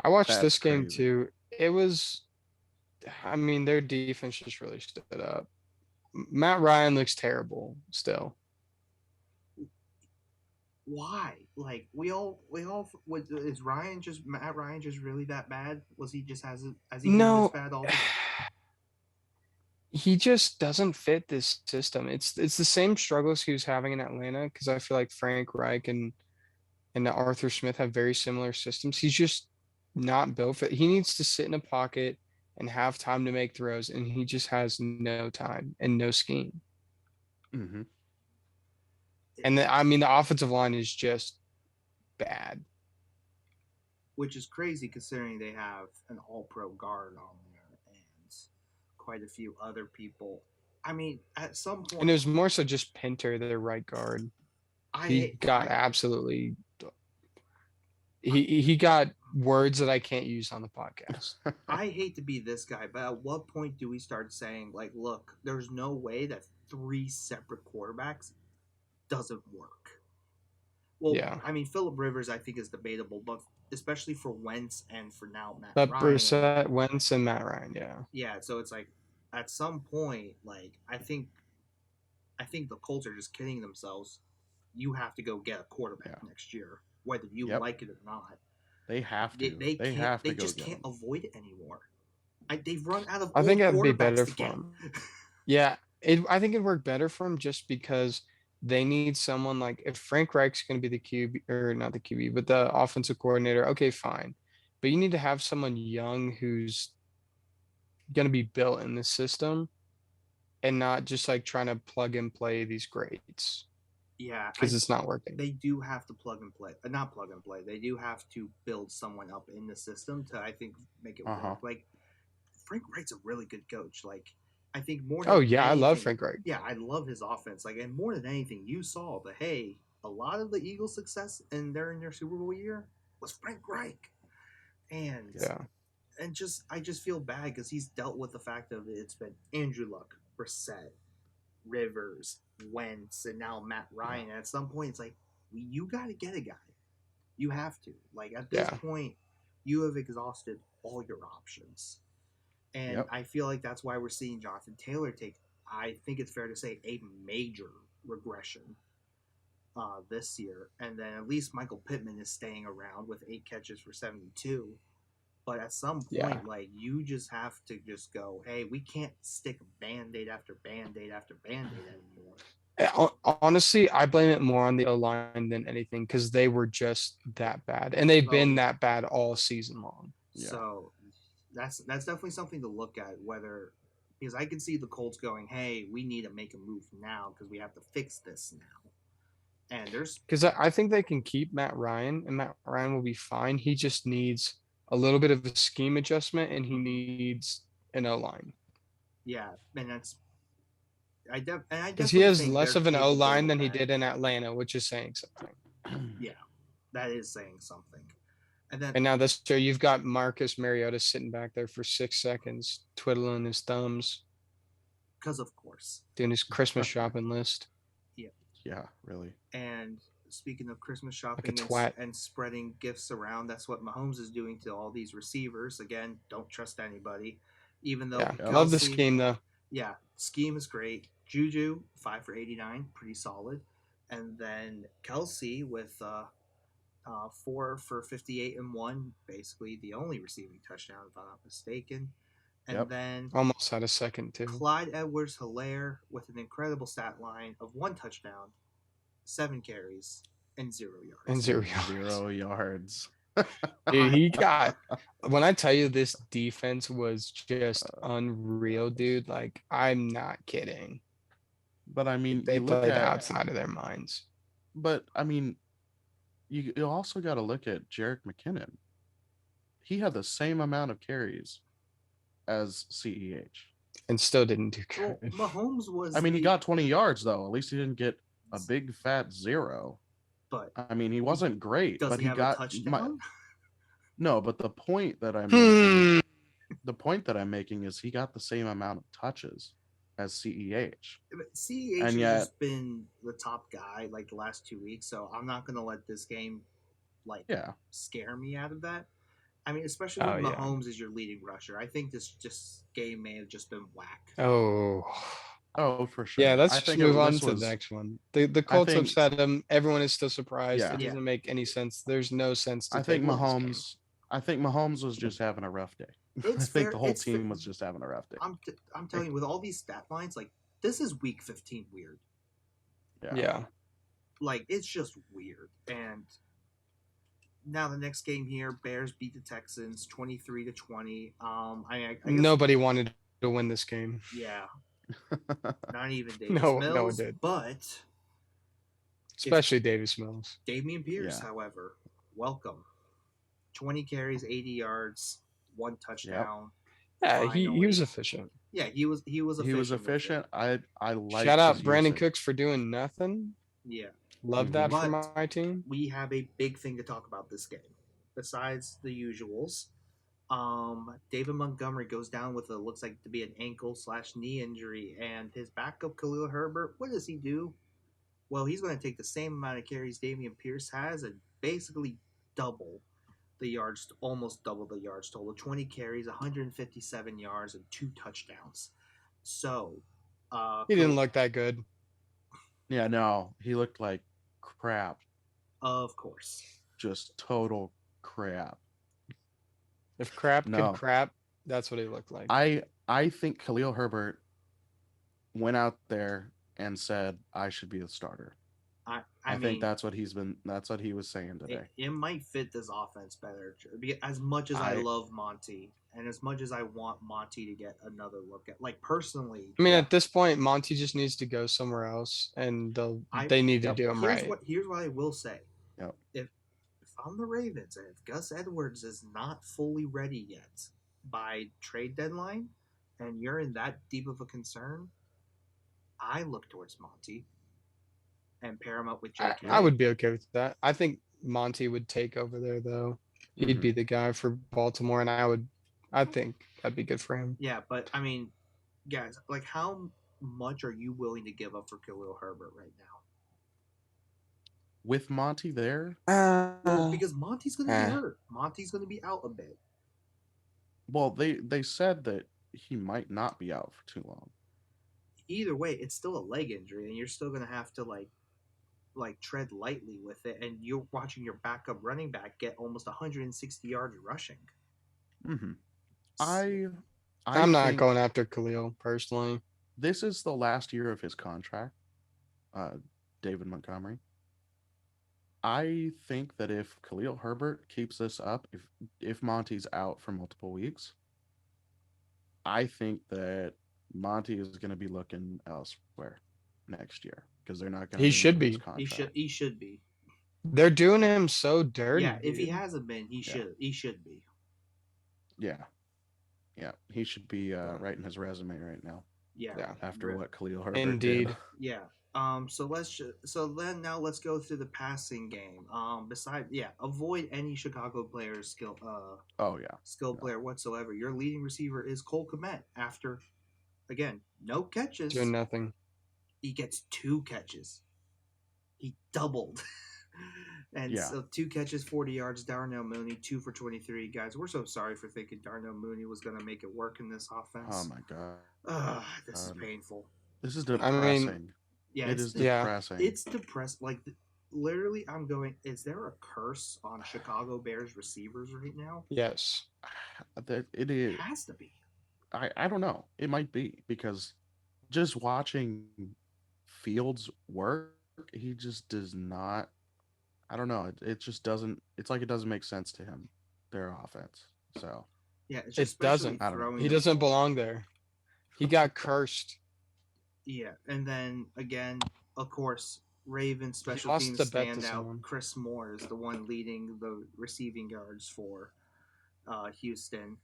I watched this game too. It was, I mean, their defense just really stood up. Matt Ryan looks terrible still. Why? Like is Matt Ryan just really that bad? Was he just has he been this bad all? he just doesn't fit this system. It's the same struggles he was having in Atlanta because I feel like Frank Reich and Arthur Smith have very similar systems. He's just not built for it. He needs to sit in a pocket and have time to make throws, and he just has no time and no scheme. Mm-hmm. And I mean, the offensive line is just bad. Which is crazy considering they have an all-pro guard on there and quite a few other people. I mean, at some point, And it was more so just Pinter, their right guard. He got absolutely. He got words that I can't use on the podcast. I hate to be this guy, but at what point do we start saying, like, look, there's no way that 3 separate quarterbacks doesn't work? Well, Yeah. I mean, Phillip Rivers, I think, is debatable, but especially for Wentz and for now Matt But Ryan. Brissett, Wentz, and Matt Ryan, yeah. Yeah, so it's like, at some point, like, I think the Colts are just kidding themselves. You have to go get a quarterback next year, whether you like it or not. They have to. They just can't avoid it anymore. They've run out of. I think it'd be better for him. Yeah, I think it'd work better for him just because they need someone like if Frank Reich's going to be the QB or not the QB, but the offensive coordinator. Okay, fine, but you need to have someone young who's going to be built in the system, and not just like trying to plug and play these greats. Yeah, because it's not working. They do have to plug and play, not plug and play. They do have to build someone up in the system to, I think, make it work. Like Frank Reich's a really good coach. Like I think more. Than anything, I love Frank Reich. Yeah, I love his offense. Like, and more than anything, you saw that. Hey, a lot of the Eagles' success in their Super Bowl year was Frank Reich, and I just feel bad because he's dealt with the fact of it's been Andrew Luck, Brissett, Rivers, Wentz, and now Matt Ryan. And at some point, it's like you got to get a guy. You have to. Like at this point, you have exhausted all your options, and I feel like that's why we're seeing Jonathan Taylor take. I think it's fair to say a major regression this year, and then at least Michael Pittman is staying around with 8 catches for 72. But at some point, like you just have to just go, hey, we can't stick Band-Aid after Band-Aid after Band-Aid anymore. Honestly, I blame it more on the O-line than anything because they were just that bad, and they've been that bad all season long. Yeah. So that's definitely something to look at. Whether because I can see the Colts going, hey, we need to make a move now because we have to fix this now. And there's because I think they can keep Matt Ryan, and Matt Ryan will be fine. He just needs a little bit of a scheme adjustment, and he needs an O-line. Yeah, and that's because he has less of an O-line than he did in Atlanta, which is saying something. Yeah, that is saying something. And now this year you've got Marcus Mariota sitting back there for 6 seconds, twiddling his thumbs. Because of course, doing his Christmas shopping list. Yeah, really. And speaking of Christmas shopping and spreading gifts around, that's what Mahomes is doing to all these receivers. Again, don't trust anybody. Even though I love the scheme though. Yeah, scheme is great. Juju 5 for 89, pretty solid. And then Kelsey with 4 for 58 and 1, basically the only receiving touchdown if I'm not mistaken. And then almost had a second too. Clyde Edwards-Helaire with an incredible stat line of 1 touchdown, 7 carries, and 0 yards. 0 yards. Dude, he got. When I tell you this defense was just unreal, dude. Like I'm not kidding. But I mean, they played outside of their minds. But I mean, you also got to look at Jeric McKinnon. He had the same amount of carries as CEH, and still didn't do good. Well, Mahomes was. I mean, he got 20 yards though. At least he didn't get a big fat 0. But I mean, he wasn't great. Does but he have got a touchdown? No, but the point that I'm making is he got the same amount of touches as CEH. But CEH has been the top guy like the last 2 weeks, so I'm not gonna let this game scare me out of that. I mean, especially when Mahomes is your leading rusher. I think this game may have just been whack. Oh, for sure. Yeah, let's just move on to the next one. The Colts upset him. Everyone is still surprised. Yeah. It doesn't make any sense. There's no sense to I think Mahomes was just having a rough day. I It's think fair. the whole It's team was just having a rough day. I'm telling you, with all these stat lines, like this is week 15 weird. Yeah. Like it's just weird. And now the next game here, Bears beat the Texans 23-20. I guess Nobody wanted to win this game. yeah, not even Davis No one Mills, did. but Especially Davis Mills. Damian Pierce, Yeah. however, welcome. 20 carries, 80 yards, 1 touchdown. Yeah, he Finally. was efficient. Yeah, he was efficient. He was with efficient. it. I like. Shout out Brandon Cooks for doing nothing. Yeah. Love that for But my team. we have a big thing to talk about this game. Besides the usuals, David Montgomery goes down with what looks like to be an ankle/knee injury, and his backup Khalil Herbert. What does he do? Well, he's going to take the same amount of carries Damian Pierce has and basically double the yards, almost double the yards total. 20 carries, 157 yards, and 2 touchdowns. So He didn't look that good. Yeah, no, he looked like crap. Of course. Just total crap. If crap could crap, that's what he looked like. I think Khalil Herbert went out there and said I should be the starter. I mean, think that's what he was saying today. It might fit this offense better. As much as I love Monty, and as much as I want Monty to get another look at, like personally. I mean, at this point, Monty just needs to go somewhere else, and they need to do him right. Here's what I will say. Yep. If I'm the Ravens and if Gus Edwards is not fully ready yet by trade deadline, and you're in that deep of a concern, I look towards Monty and pair him up with Jeric. I would be okay with that. I think Monty would take over there, though. He'd be the guy for Baltimore, and I think that'd be good for him. Yeah, but I mean, guys, like, how much are you willing to give up for Khalil Herbert right now? With Monty there? Because Monty's going to be hurt. Monty's going to be out a bit. Well, they said that he might not be out for too long. Either way, it's still a leg injury, and you're still going to have to like tread lightly with it, and you're watching your backup running back get almost 160 yards rushing. Mm-hmm. I'm not going after Khalil personally. This is the last year of his contract, David Montgomery. I think that if Khalil Herbert keeps this up, if Monty's out for multiple weeks, I think that Monty is going to be looking elsewhere next year because they're not going to. He should be. He should be. They're doing him so dirty. Yeah, if he hasn't been, he should be. Yeah, he should be writing his resume right now. Yeah. After what Khalil Herbert Indeed. did. Yeah. Then let's go through the passing game. Avoid any Chicago player's skill player whatsoever. Your leading receiver is Cole Kmet after, again, no catches. Doing nothing. He gets 2 catches. He doubled. So 2 catches, 40 yards. Darnell Mooney, 2 for 23. Guys, we're so sorry for thinking Darnell Mooney was going to make it work in this offense. Oh my god. This is painful. This is depressing. It is depressing. It's depressing. Like, literally, I'm going, is there a curse on Chicago Bears receivers right now? Yes. It is. It has to be. I don't know. It might be because just watching Fields work, he just does not. I don't know. It just doesn't. It's like it doesn't make sense to him, their offense. So yeah, it doesn't. He doesn't belong there. He got cursed. Yeah, and then again, of course, Ravens special teams standout Chris Moore is the one leading the receiving yards for Houston.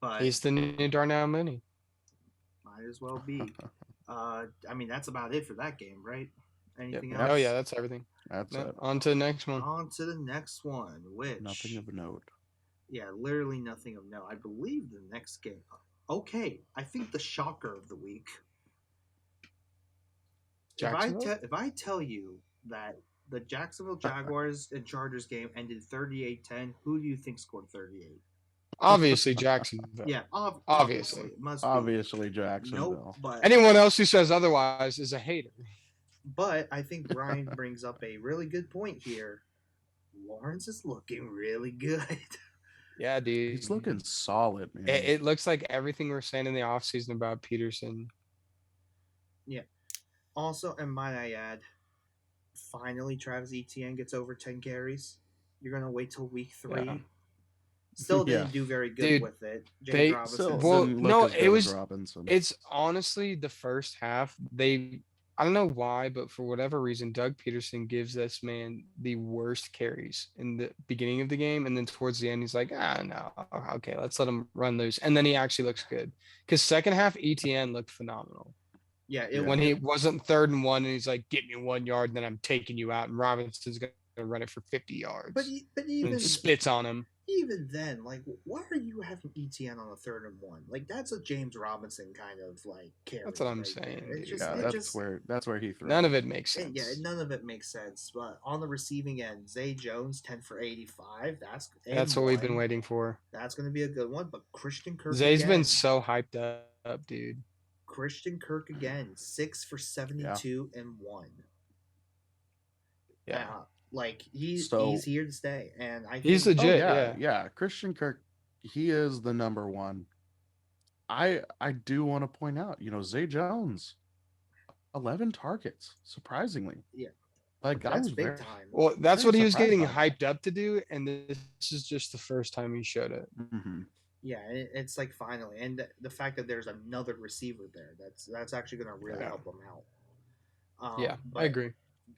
But he's the new Darnell Mooney. Might as well be. I mean, that's about it for that game, right? Anything else? Oh yeah, that's everything. That's it. On to the next one. On to the next one, which nothing of note. Yeah, literally nothing of note. I believe the next game. Okay, I think the shocker of the week. If I tell you that the Jacksonville Jaguars and Chargers game ended 38-10, who do you think scored 38? Obviously Jacksonville. Yeah, obviously. It must obviously be. Jacksonville. Nope, but anyone else who says otherwise is a hater. But I think Brian brings up a really good point here. Lawrence is looking really good. Yeah, dude. He's looking solid, man. It looks like everything we're saying in the offseason about Peterson. Yeah. Also, and might I add, finally Travis Etienne gets over 10 carries. You're gonna wait till week 3. Yeah. Still Yeah. didn't do very good Dude, with it. James they Robinson. well didn't look no, as it good as was Robinson. it's honestly the first half. I don't know why, but for whatever reason, Doug Peterson gives this man the worst carries in the beginning of the game, and then towards the end, he's like, no, okay, let's let him run loose, and then he actually looks good. Because second half, ETN looked phenomenal. Yeah, When he wasn't 3rd and 1, and he's like, get me 1 yard, and then I'm taking you out, and Robinson's gonna run it for 50 yards, but even and spits on him. Even then, like, why are you having ETN on a 3rd and 1? Like, that's a James Robinson kind of like carry. That's what I'm right saying. It's Dude. just, that's where he throws. None of it makes sense. Yeah, none of it makes sense. But on the receiving end, Zay Jones 10 for 85. That's what we've been waiting for. That's going to be a good one. But Christian Kirk, Zay's been so hyped up, dude. Christian Kirk again, 6 for 72 and 1. Yeah. Like he's here to stay, and he's legit. Yeah. Christian Kirk, he is the number one. I do want to point out, Zay Jones, 11 targets, surprisingly. Yeah, like that's big time. Well, that's what he was getting hyped up to do, and this is just the first time he showed it. Mm-hmm. Yeah, it's like finally, and the fact that there's another receiver there, that's actually going to really help him out. I agree.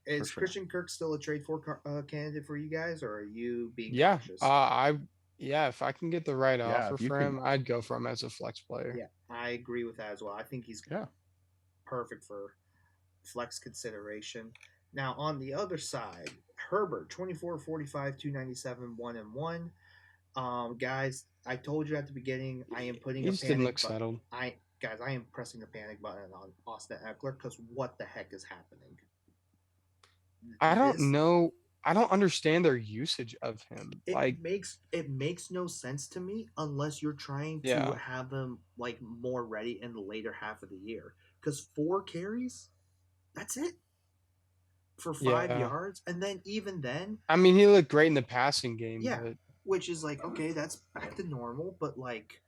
Is Christian Kirk still a trade for candidate for you guys, or are you being cautious? If I can get the right offer for him, I'd go for him as a flex player. Yeah, I agree with that as well. I think he's perfect for flex consideration. Now, on the other side, Herbert, 24, 45, 297, 1-1. Guys, I told you at the beginning, I am putting he just didn't look settled. I am pressing the panic button on Austin Eckler because what the heck is happening? I don't know. I don't understand their usage of him. It makes no sense to me unless you're trying to have him like more ready in the later half of the year. Because 4 carries, that's it for 5 yards, and then even then, I mean, he looked great in the passing game. Yeah, which is like okay, that's back to normal. But like,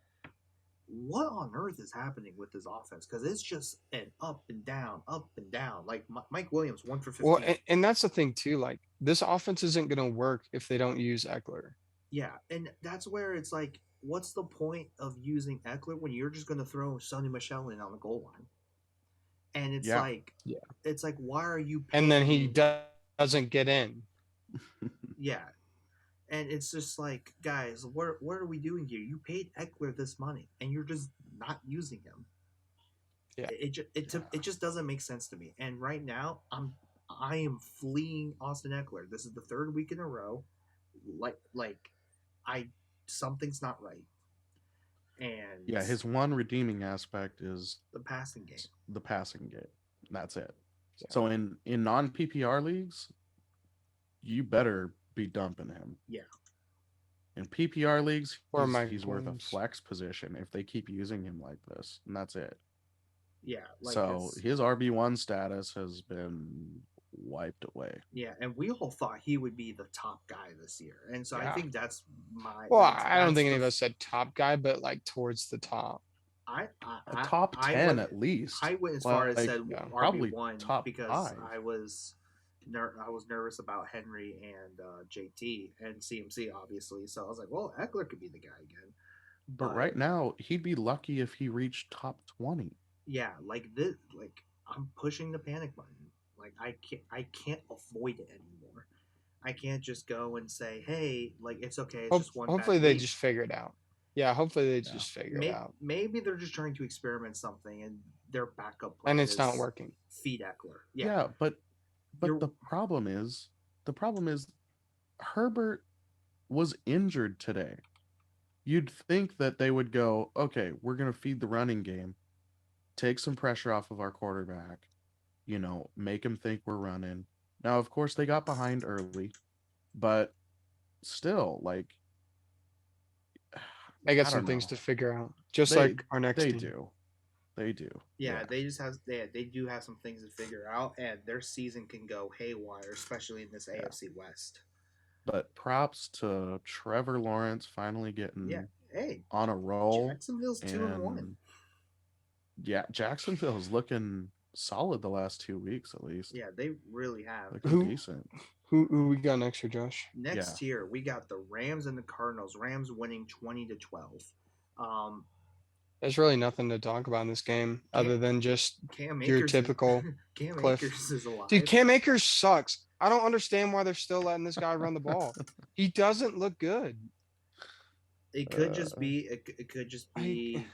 what on earth is happening with this offense? Because it's just an up and down. Like Mike Williams, 1 for 15. Well, and that's the thing too. Like this offense isn't going to work if they don't use Eckler. Yeah, and that's where it's like, what's the point of using Eckler when you're just going to throw Sonny Michel in on the goal line? And it's it's like, why are you paying? And then he doesn't get in. Yeah. And it's just like, guys, what are we doing here? You paid Eckler this money, and you're just not using him. Yeah, it just doesn't make sense to me. And right now, I am fleeing Austin Eckler. This is the 3rd week in a row. Something's not right. And his one redeeming aspect is the passing game. That's it. Yeah. So in non PPR leagues, you better be dumping him. Yeah. In PPR leagues, he's worth a flex position if they keep using him like this, and that's it. Yeah. So his RB1 status has been wiped away. Yeah, and we all thought he would be the top guy this year, and so I think that's my. Well, I don't think any of us said top guy, but like towards the top. Top 10 at least. I went as far as said RB1 because 5. I was nervous about Henry and JT and CMC obviously, so I was like, well, Eckler could be the guy again. But right now, he'd be lucky if he reached top 20. Yeah, like this, like I'm pushing the panic button. Like I can't avoid it anymore. I can't just go and say, hey, like it's okay. It's just one. Hopefully they just figure it out. Yeah, hopefully they just figure it out. Maybe they're just trying to experiment something, and their backup plan and it's not working. Feed Eckler. Yeah, but the problem is Herbert was injured today. You'd think that they would go, okay, we're gonna feed the running game, take some pressure off of our quarterback, make him think we're running. Now, of course, they got behind early, but still, like, they got some things to figure out, just like our next team. They do. Yeah, they do have some things to figure out, and their season can go haywire, especially in this AFC West. But props to Trevor Lawrence finally getting Hey, on a roll. Jacksonville's 2-1. Yeah, Jacksonville's looking solid the last 2 weeks at least. Yeah, they really have. Looking decent. Who we got next year, Josh? Next year, we got the Rams and the Cardinals. Rams winning 20-12. There's really nothing to talk about in this game other than just your typical Cam Cliff. Akers is alive. Dude, Cam Akers sucks. I don't understand why they're still letting this guy run the ball. He doesn't look good. It could just be. It could just be.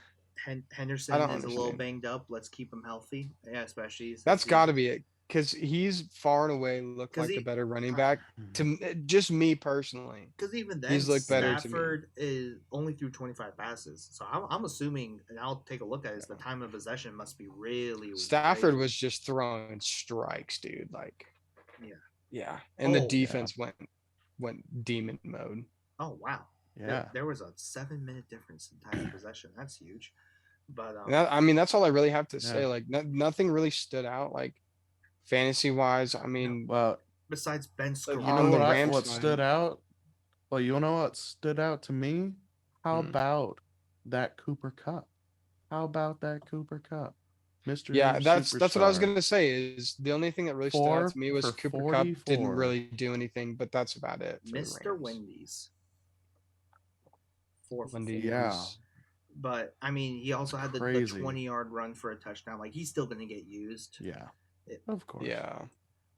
Henderson is a little banged up. Let's keep him healthy. Yeah, especially. That's got to be it. Because he's far and away looked like the better running back to just me personally. Because even then, he's looked better Stafford is only threw 25 passes. So I'm assuming, and I'll take a look at it, the time of possession must be really. Stafford was just throwing strikes, dude. Like, yeah, and the defense went demon mode. Oh wow! Yeah, there was a 7-minute difference in time of possession. That's huge. But I mean, that's all I really have to say. Like, nothing really stood out. Like. Fantasy wise, I mean, well, besides Ben you know what stood out? Well, you know what stood out to me? How about that Cooper Kupp? Mr. Yeah, that's Superstar. what I was gonna say. Is the only thing that really stood out to me was Cooper Kupp didn't really do anything, but that's about it. Mr. Wendy's. 4 for Wendy's. Yeah. But I mean, he also had the 20-yard run for a touchdown. Like, he's still gonna get used. Yeah. Of course. Yeah.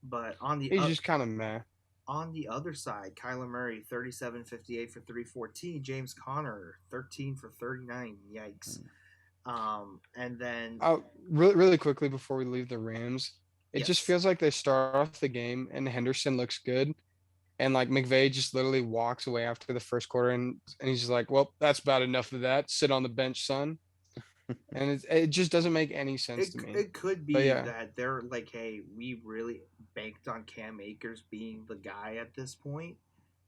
But he's just kind of meh. On the other side, Kyler Murray, 37-58 for 314. James Conner, 13 for 39. Yikes. And then really quickly before we leave the Rams, it just feels like they start off the game and Henderson looks good. And like McVay just literally walks away after the first quarter and he's just like, well, that's about enough of that. Sit on the bench, son. And it just doesn't make any sense to me. It could be that they're like, hey, we really banked on Cam Akers being the guy at this point,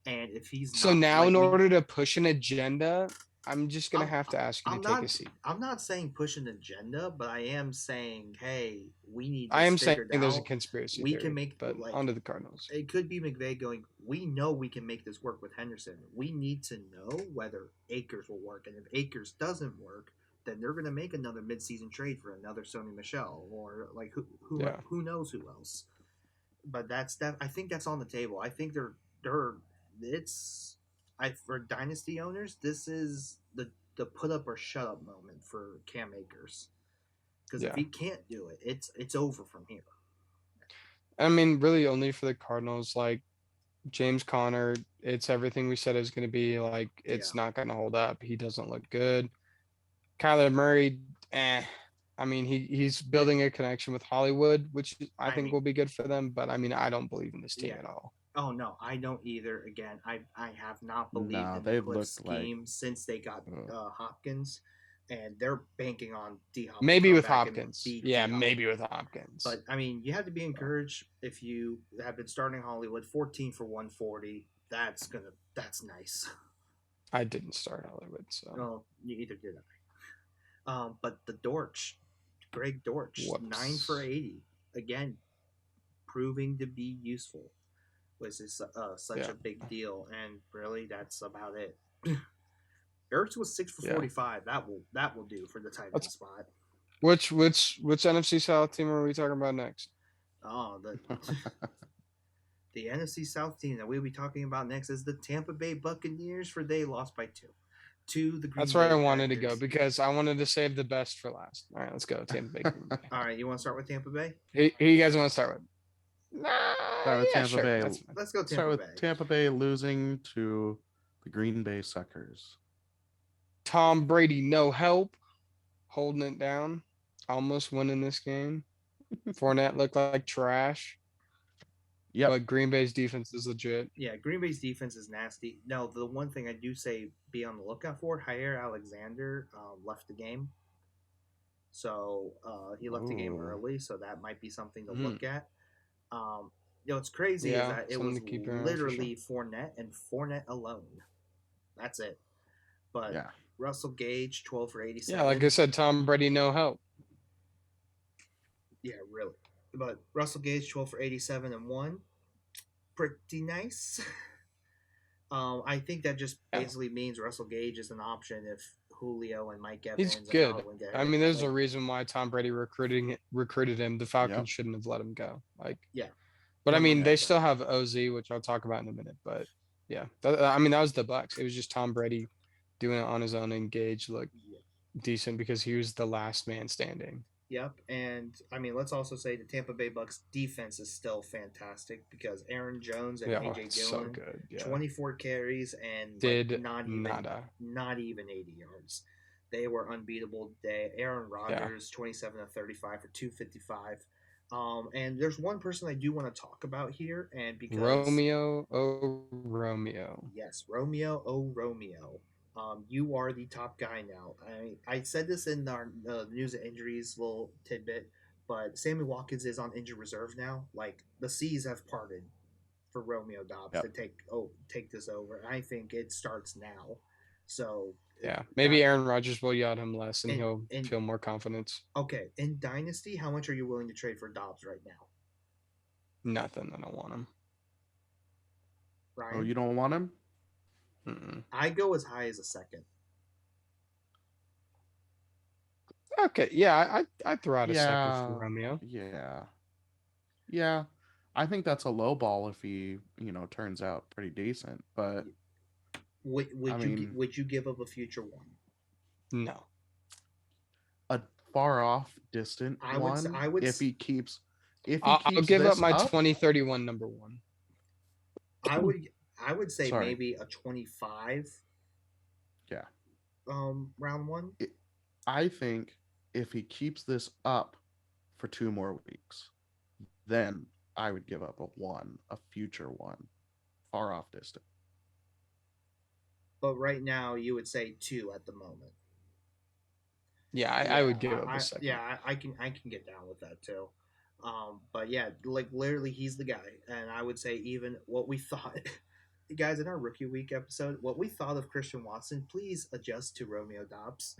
and if he's so not, now in order to push an agenda, I'm just gonna have to ask you to take a seat. I'm not saying push an agenda, but I am saying, hey, we need. I am saying there's a conspiracy. We can make, but onto the Cardinals. It could be McVay going. We know we can make this work with Henderson. We need to know whether Akers will work, and if Akers doesn't work, then they're going to make another midseason trade for another Sony Michel or like who knows who else. But I think that's on the table. I think for Dynasty owners, this is the put up or shut up moment for Cam Akers. Because if he can't do it, it's over from here. I mean, really only for the Cardinals, like James Conner, it's everything we said it was going to be. Like, it's not going to hold up. He doesn't look good. Kyler Murray, I mean, he's building a connection with Hollywood, which I think will be good for them. But I mean, I don't believe in this team at all. Oh no, I don't either. Again, I have not believed in the Cliff scheme since they got Hopkins, and they're banking on D-Hop. Maybe with Hopkins, maybe with Hopkins. But I mean, you have to be encouraged if you have been starting Hollywood. 14 for 140. That's nice. I didn't start Hollywood, so. No, neither did I. But the Greg Dortch, 9 for 80. Again, proving to be useful. Was such a big deal, and really that's about it. Ertz was 6 for 45. That will do for the tight end spot. Which NFC South team are we talking about next? Oh, the NFC South team that we'll be talking about next is the Tampa Bay Buccaneers, for they lost by 2 to the Green That's where Bay I wanted Packers. to go because I wanted to save the best for last. All right, let's go Tampa Bay. All right, you want to start with Tampa Bay? Who you guys want to start with? Start with Tampa Bay. Let's go Tampa Bay. Start with Tampa Bay losing to the Green Bay Suckers. Tom Brady, no help, holding it down, almost winning this game. Fournette looked like trash. Yeah, but Green Bay's defense is legit. Yeah, Green Bay's defense is nasty. No, the one thing I do say be on the lookout for, Jair Alexander left the game. So he left the game early, so that might be something to look at. What's crazy is that it was literally Fournette and Fournette alone. That's it. But Russell Gage, 12 for 87. Yeah, like I said, Tom Brady, no help. Yeah, really. But Russell Gage, 12 for 87 and 1. Pretty nice. I think that just Yeah. basically means Russell Gage is an option if Julio and Mike He's Evans and good. Godwin get I hurt. mean, there's Like, a reason why Tom Brady recruited him. The Falcons Yep. shouldn't have let him go. Like, yeah, but I mean, 100%. they still have OZ, which I'll talk about in a minute. But yeah, I mean, that was the Bucks. It was just Tom Brady doing it on his own, and Gage looked Yeah. decent because he was the last man standing. Yep, and I mean, let's also say the Tampa Bay Bucks defense is still fantastic because Aaron Jones and Yeah, AJ it's so Dillon, good. Yeah, 24 carries and like did not even 80 yards. They were unbeatable today. Aaron Yeah, Rodgers, 27 of 35 for 255. And there's one person I do want to talk about here, and because Romeo. yes, Romeo, oh Romeo. You are the top guy now. I said this in our news and injuries little tidbit, but Sammy Watkins is on injured reserve now. Like the seas have parted for Romeo Dobbs to Yep. take this over. I think it starts now. So Yeah, that maybe Aaron Rodgers will yell at him less, and and he'll and feel more confidence. okay, in Dynasty, how much are you willing to trade for Dobbs right now, Nothing. I don't want him. Oh, Ryan? you don't want him? Mm-mm. I go as high as a second. Okay, yeah, I throw out a second for Yeah. Romeo. Yeah. Yeah. I think that's a low ball if he, turns out pretty decent. But I mean, Would you give up a future one? No. a far off distant I one, would if he keeps I'll give up this my up, 2031 number one. I would say Sorry. maybe a 25 yeah. round one. I think if he keeps this up for 2 more weeks, then I would give up a future one, far off distant. But right now you would say 2 at the moment. Yeah, I would give up a second. Yeah, I can get down with that too. But yeah, like literally he's the guy, and I would say even what we thought guys in our rookie week episode, what we thought of Christian Watson, please adjust to Romeo Dobbs.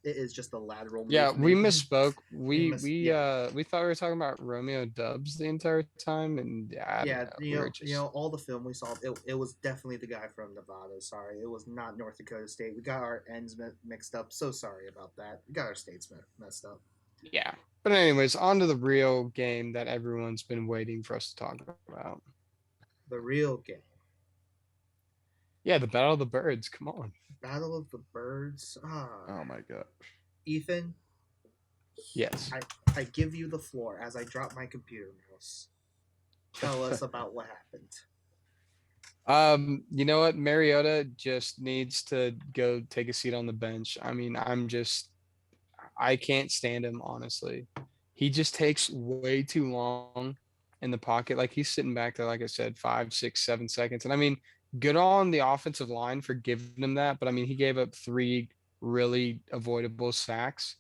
It is just a lateral move. Yeah, we maybe. misspoke. We yeah. we thought we were talking about Romeo Dubs the entire time, and I don't Yeah, know. We were just all the film we saw, it was definitely the guy from Nevada. Sorry, it was not North Dakota State. We got our ends mixed up. So sorry about that. We got our states messed up. yeah. But anyways, on to the real game that everyone's been waiting for us to talk about. The real game. Yeah, the Battle of the Birds. Come on. Battle of the Birds. Oh my gosh. Ethan, Yes. I give you the floor as I drop my computer mouse. Tell us about what happened. You know what? Mariota just needs to go take a seat on the bench. I mean, I can't stand him, honestly. He just takes way too long in the pocket. Like he's sitting back there, like I said, 5, 6, 7 seconds. And I mean, good on the offensive line for giving him that. But I mean, he gave up 3 really avoidable sacks.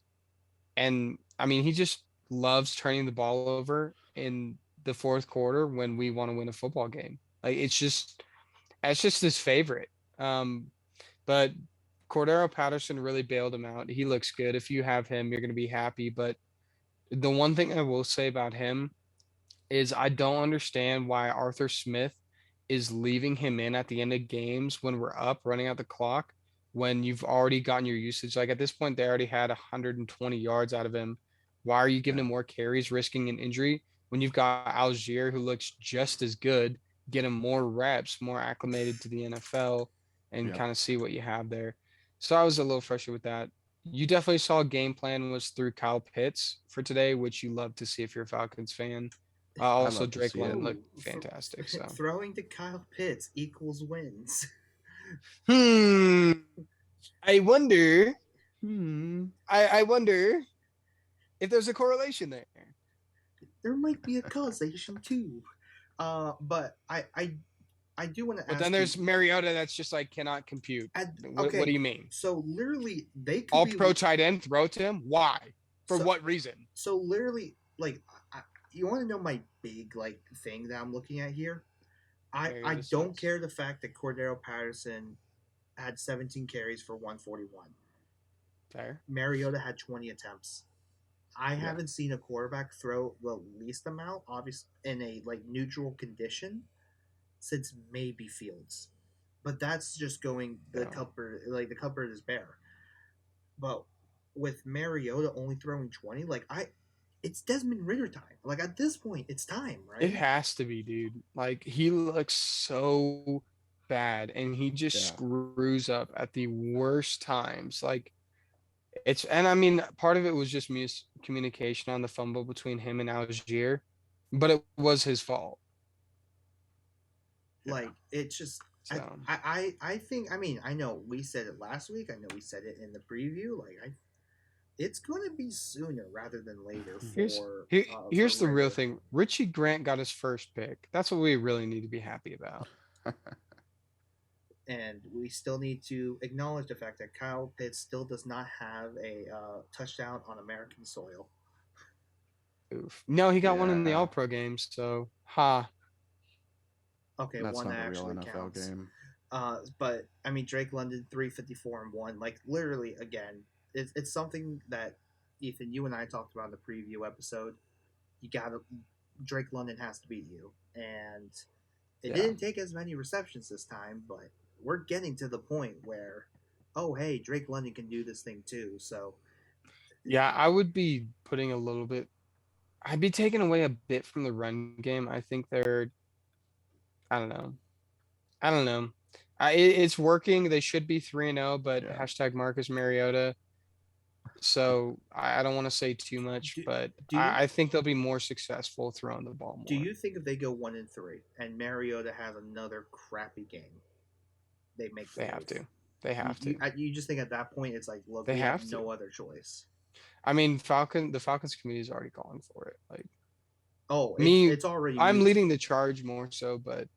And I mean, he just loves turning the ball over in the fourth quarter when we want to win a football game. Like it's just his favorite. But Cordero Patterson really bailed him out. He looks good. If you have him, you're going to be happy. But the one thing I will say about him is I don't understand why Arthur Smith is leaving him in at the end of games when we're up, running out the clock, when you've already gotten your usage. Like at this point, they already had 120 yards out of him. Why are you giving him more carries, risking an injury when you've got Algier, who looks just as good, get him more reps, more acclimated to the NFL, and kind of see what you have there? So I was a little frustrated with that. You definitely saw game plan was through Kyle Pitts for today, which you love to see if you're a Falcons fan. Also, love to Drake see it. London looked fantastic. So Throwing to Kyle Pitts equals wins. I wonder. Hmm. I wonder if there's a correlation there. There might be a causation too. But I do want to ask. But then there's Mariota that's just like cannot compute. What do you mean? So literally, they could All be pro tight end throw to him. Why? For what reason? So literally, like, you want to know my big like thing that I'm looking at here? I don't care the fact that Cordero Patterson had 17 carries for 141. Fair. Mariota had 20 attempts. I haven't seen a quarterback throw the least amount, obviously, in a like neutral condition since maybe Fields. but that's just going the Yeah. cupboard. Like the cupboard is bare. But with Mariota only throwing 20, it's Desmond Ritter time. Like at this point, it's time, right? It has to be, dude. Like he looks so bad and he just screws up at the worst times. Like and I mean, part of it was just miscommunication on the fumble between him and Algier, but it was his fault. Like it's just So I think, I mean, I know we said it last week. I know we said it in the preview. It's going to be sooner rather than later. Here's the real thing. Richie Grant got his first pick. That's what we really need to be happy about. And we still need to acknowledge the fact that Kyle Pitts still does not have a touchdown on American soil. Oof. No, he got one in the All-Pro games. So, Okay, that's one not that a real actually NFL counts. game. But I mean, Drake London 354-1. Like literally, again, it's something that Ethan, you and I talked about in the preview episode. Drake London has to beat you, and it didn't take as many receptions this time, but we're getting to the point where, oh hey, Drake London can do this thing too. So yeah, I would be putting a little bit. I'd be taking away a bit from the run game. I think I don't know. It's working. They should be 3-0, but hashtag Marcus Mariota. So I don't want to say too much, but I think they'll be more successful throwing the ball more. Do you think if they go 1-3 and Mariota has another crappy game, they have to? They have to. You just think at that point it's like, look, they have no other choice. I mean, the Falcons committee is already calling for it. Like, it's already. I'm leading the charge more so, but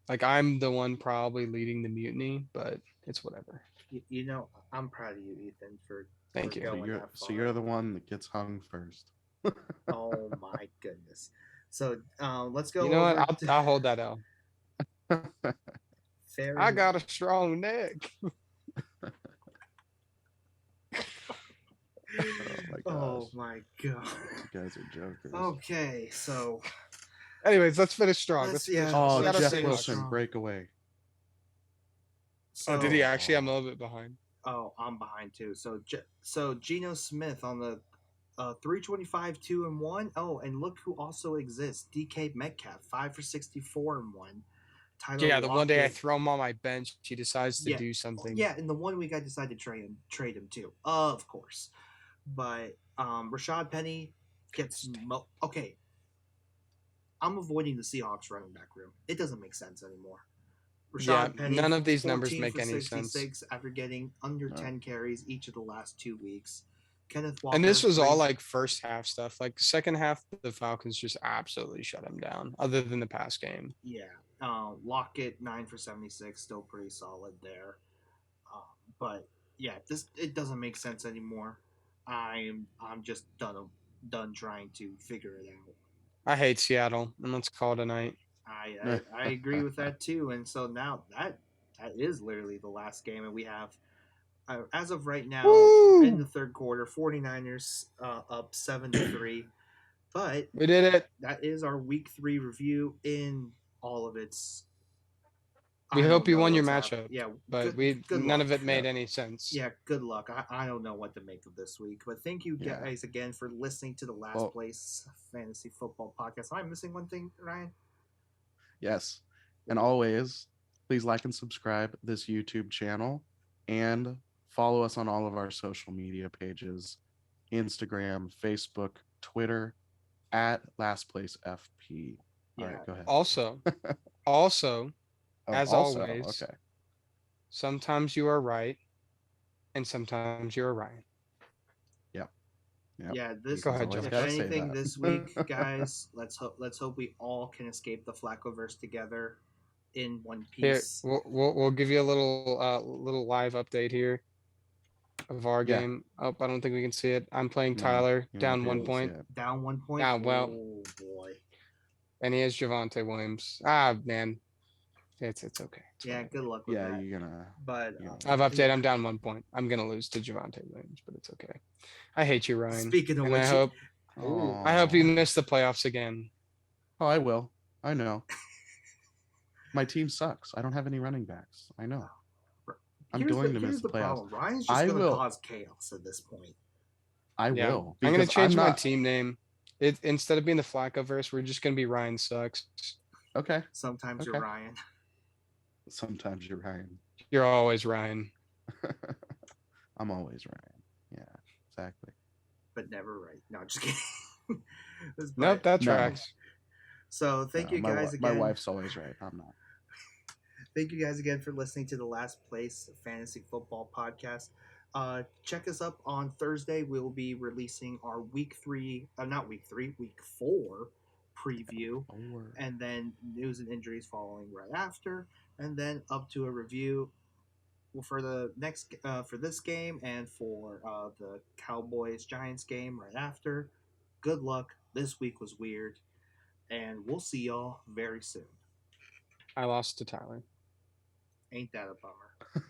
like I'm the one probably leading the mutiny, but it's whatever. You know, I'm proud of you, Ethan, for thank you. So you're the one that gets hung first. Oh my goodness. So let's go. You know what? I'll hold that L. I got a strong neck. Oh my god. You guys are jokers. Okay, so. Anyways, let's finish strong. Jeff Wilson breakaway. So, did he actually? I'm a little bit behind. Oh, I'm behind too. So Geno Smith on the 325 2-1. Oh, and look who also exists. DK Metcalf 5 for 64 and 1. Tyler the one day I throw him on my bench, he decides to do something. Yeah, and the 1 week I decided to trade him too, of course. But Rashad Penny gets okay. I'm avoiding the Seahawks running back room. It doesn't make sense anymore. Rashad Penny, none of these numbers make any sense. After getting under 10 carries each of the last 2 weeks. Kenneth Walker. And this was all like first half stuff. Like second half, the Falcons just absolutely shut him down, other than the pass game. Yeah. Lockett 9 for 76, still pretty solid there. But yeah, it doesn't make sense anymore. I'm just done trying to figure it out. I hate Seattle, and let's call it a night. I agree with that too. And so now that is literally the last game, and we have as of right now in the third quarter, 49ers up 7-3. But we did it. That is our week 3 review in all of its. We hope you won your matchup. Yeah, but none of it made any sense. Yeah, good luck. I don't know what to make of this week, but thank you guys again for listening to the Last Place Fantasy Football Podcast. Am I missing one thing, Ryan? Yes, and always please like and subscribe this YouTube channel, and follow us on all of our social media pages: Instagram, Facebook, Twitter, at Last Place FP. All right, go ahead. Also, as always, sometimes you are right, and sometimes you are right. Yep. Yeah. Go ahead, Joe. If anything this week, guys, let's hope we all can escape the Flaccoverse together in one piece. Here, we'll give you a little live update here of our game. Oh, I don't think we can see it. I'm playing Tyler, down 1 point. Down 1 point. Well. Oh boy. And he has Javonte Williams. Man. It's okay. Good luck with that. You're gonna. But I've updated. I'm down 1 point. I'm gonna lose to Javonte Williams, but it's okay. I hate you, Ryan. Speaking of which, I hope you miss the playoffs again. Oh, I will. I know. My team sucks. I don't have any running backs. I know. I'm Here's going the, to miss here's the the playoffs. problem. Ryan's just I going to will. cause chaos at this point. I Yeah, will. I'm gonna because change my not- team name. It instead of being the Flaccoverse, we're just gonna be Ryan Sucks. Okay. Sometimes you're Okay. Ryan. Sometimes you're Ryan. You're always Ryan. I'm always Ryan. Yeah, exactly. But never right. No, just kidding. Nope, that No. tracks. So thank you guys My again. wife's always right. I'm not. Thank you guys again for listening to the Last Place Fantasy Football Podcast. Check us up on Thursday. We'll be releasing our week 4 preview, and then news and injuries following right after, and then up to a review for the next for this game and for the Cowboys Giants game right after. Good luck. This week was weird, and we'll see y'all very soon. I lost to Tyler. Ain't that a bummer?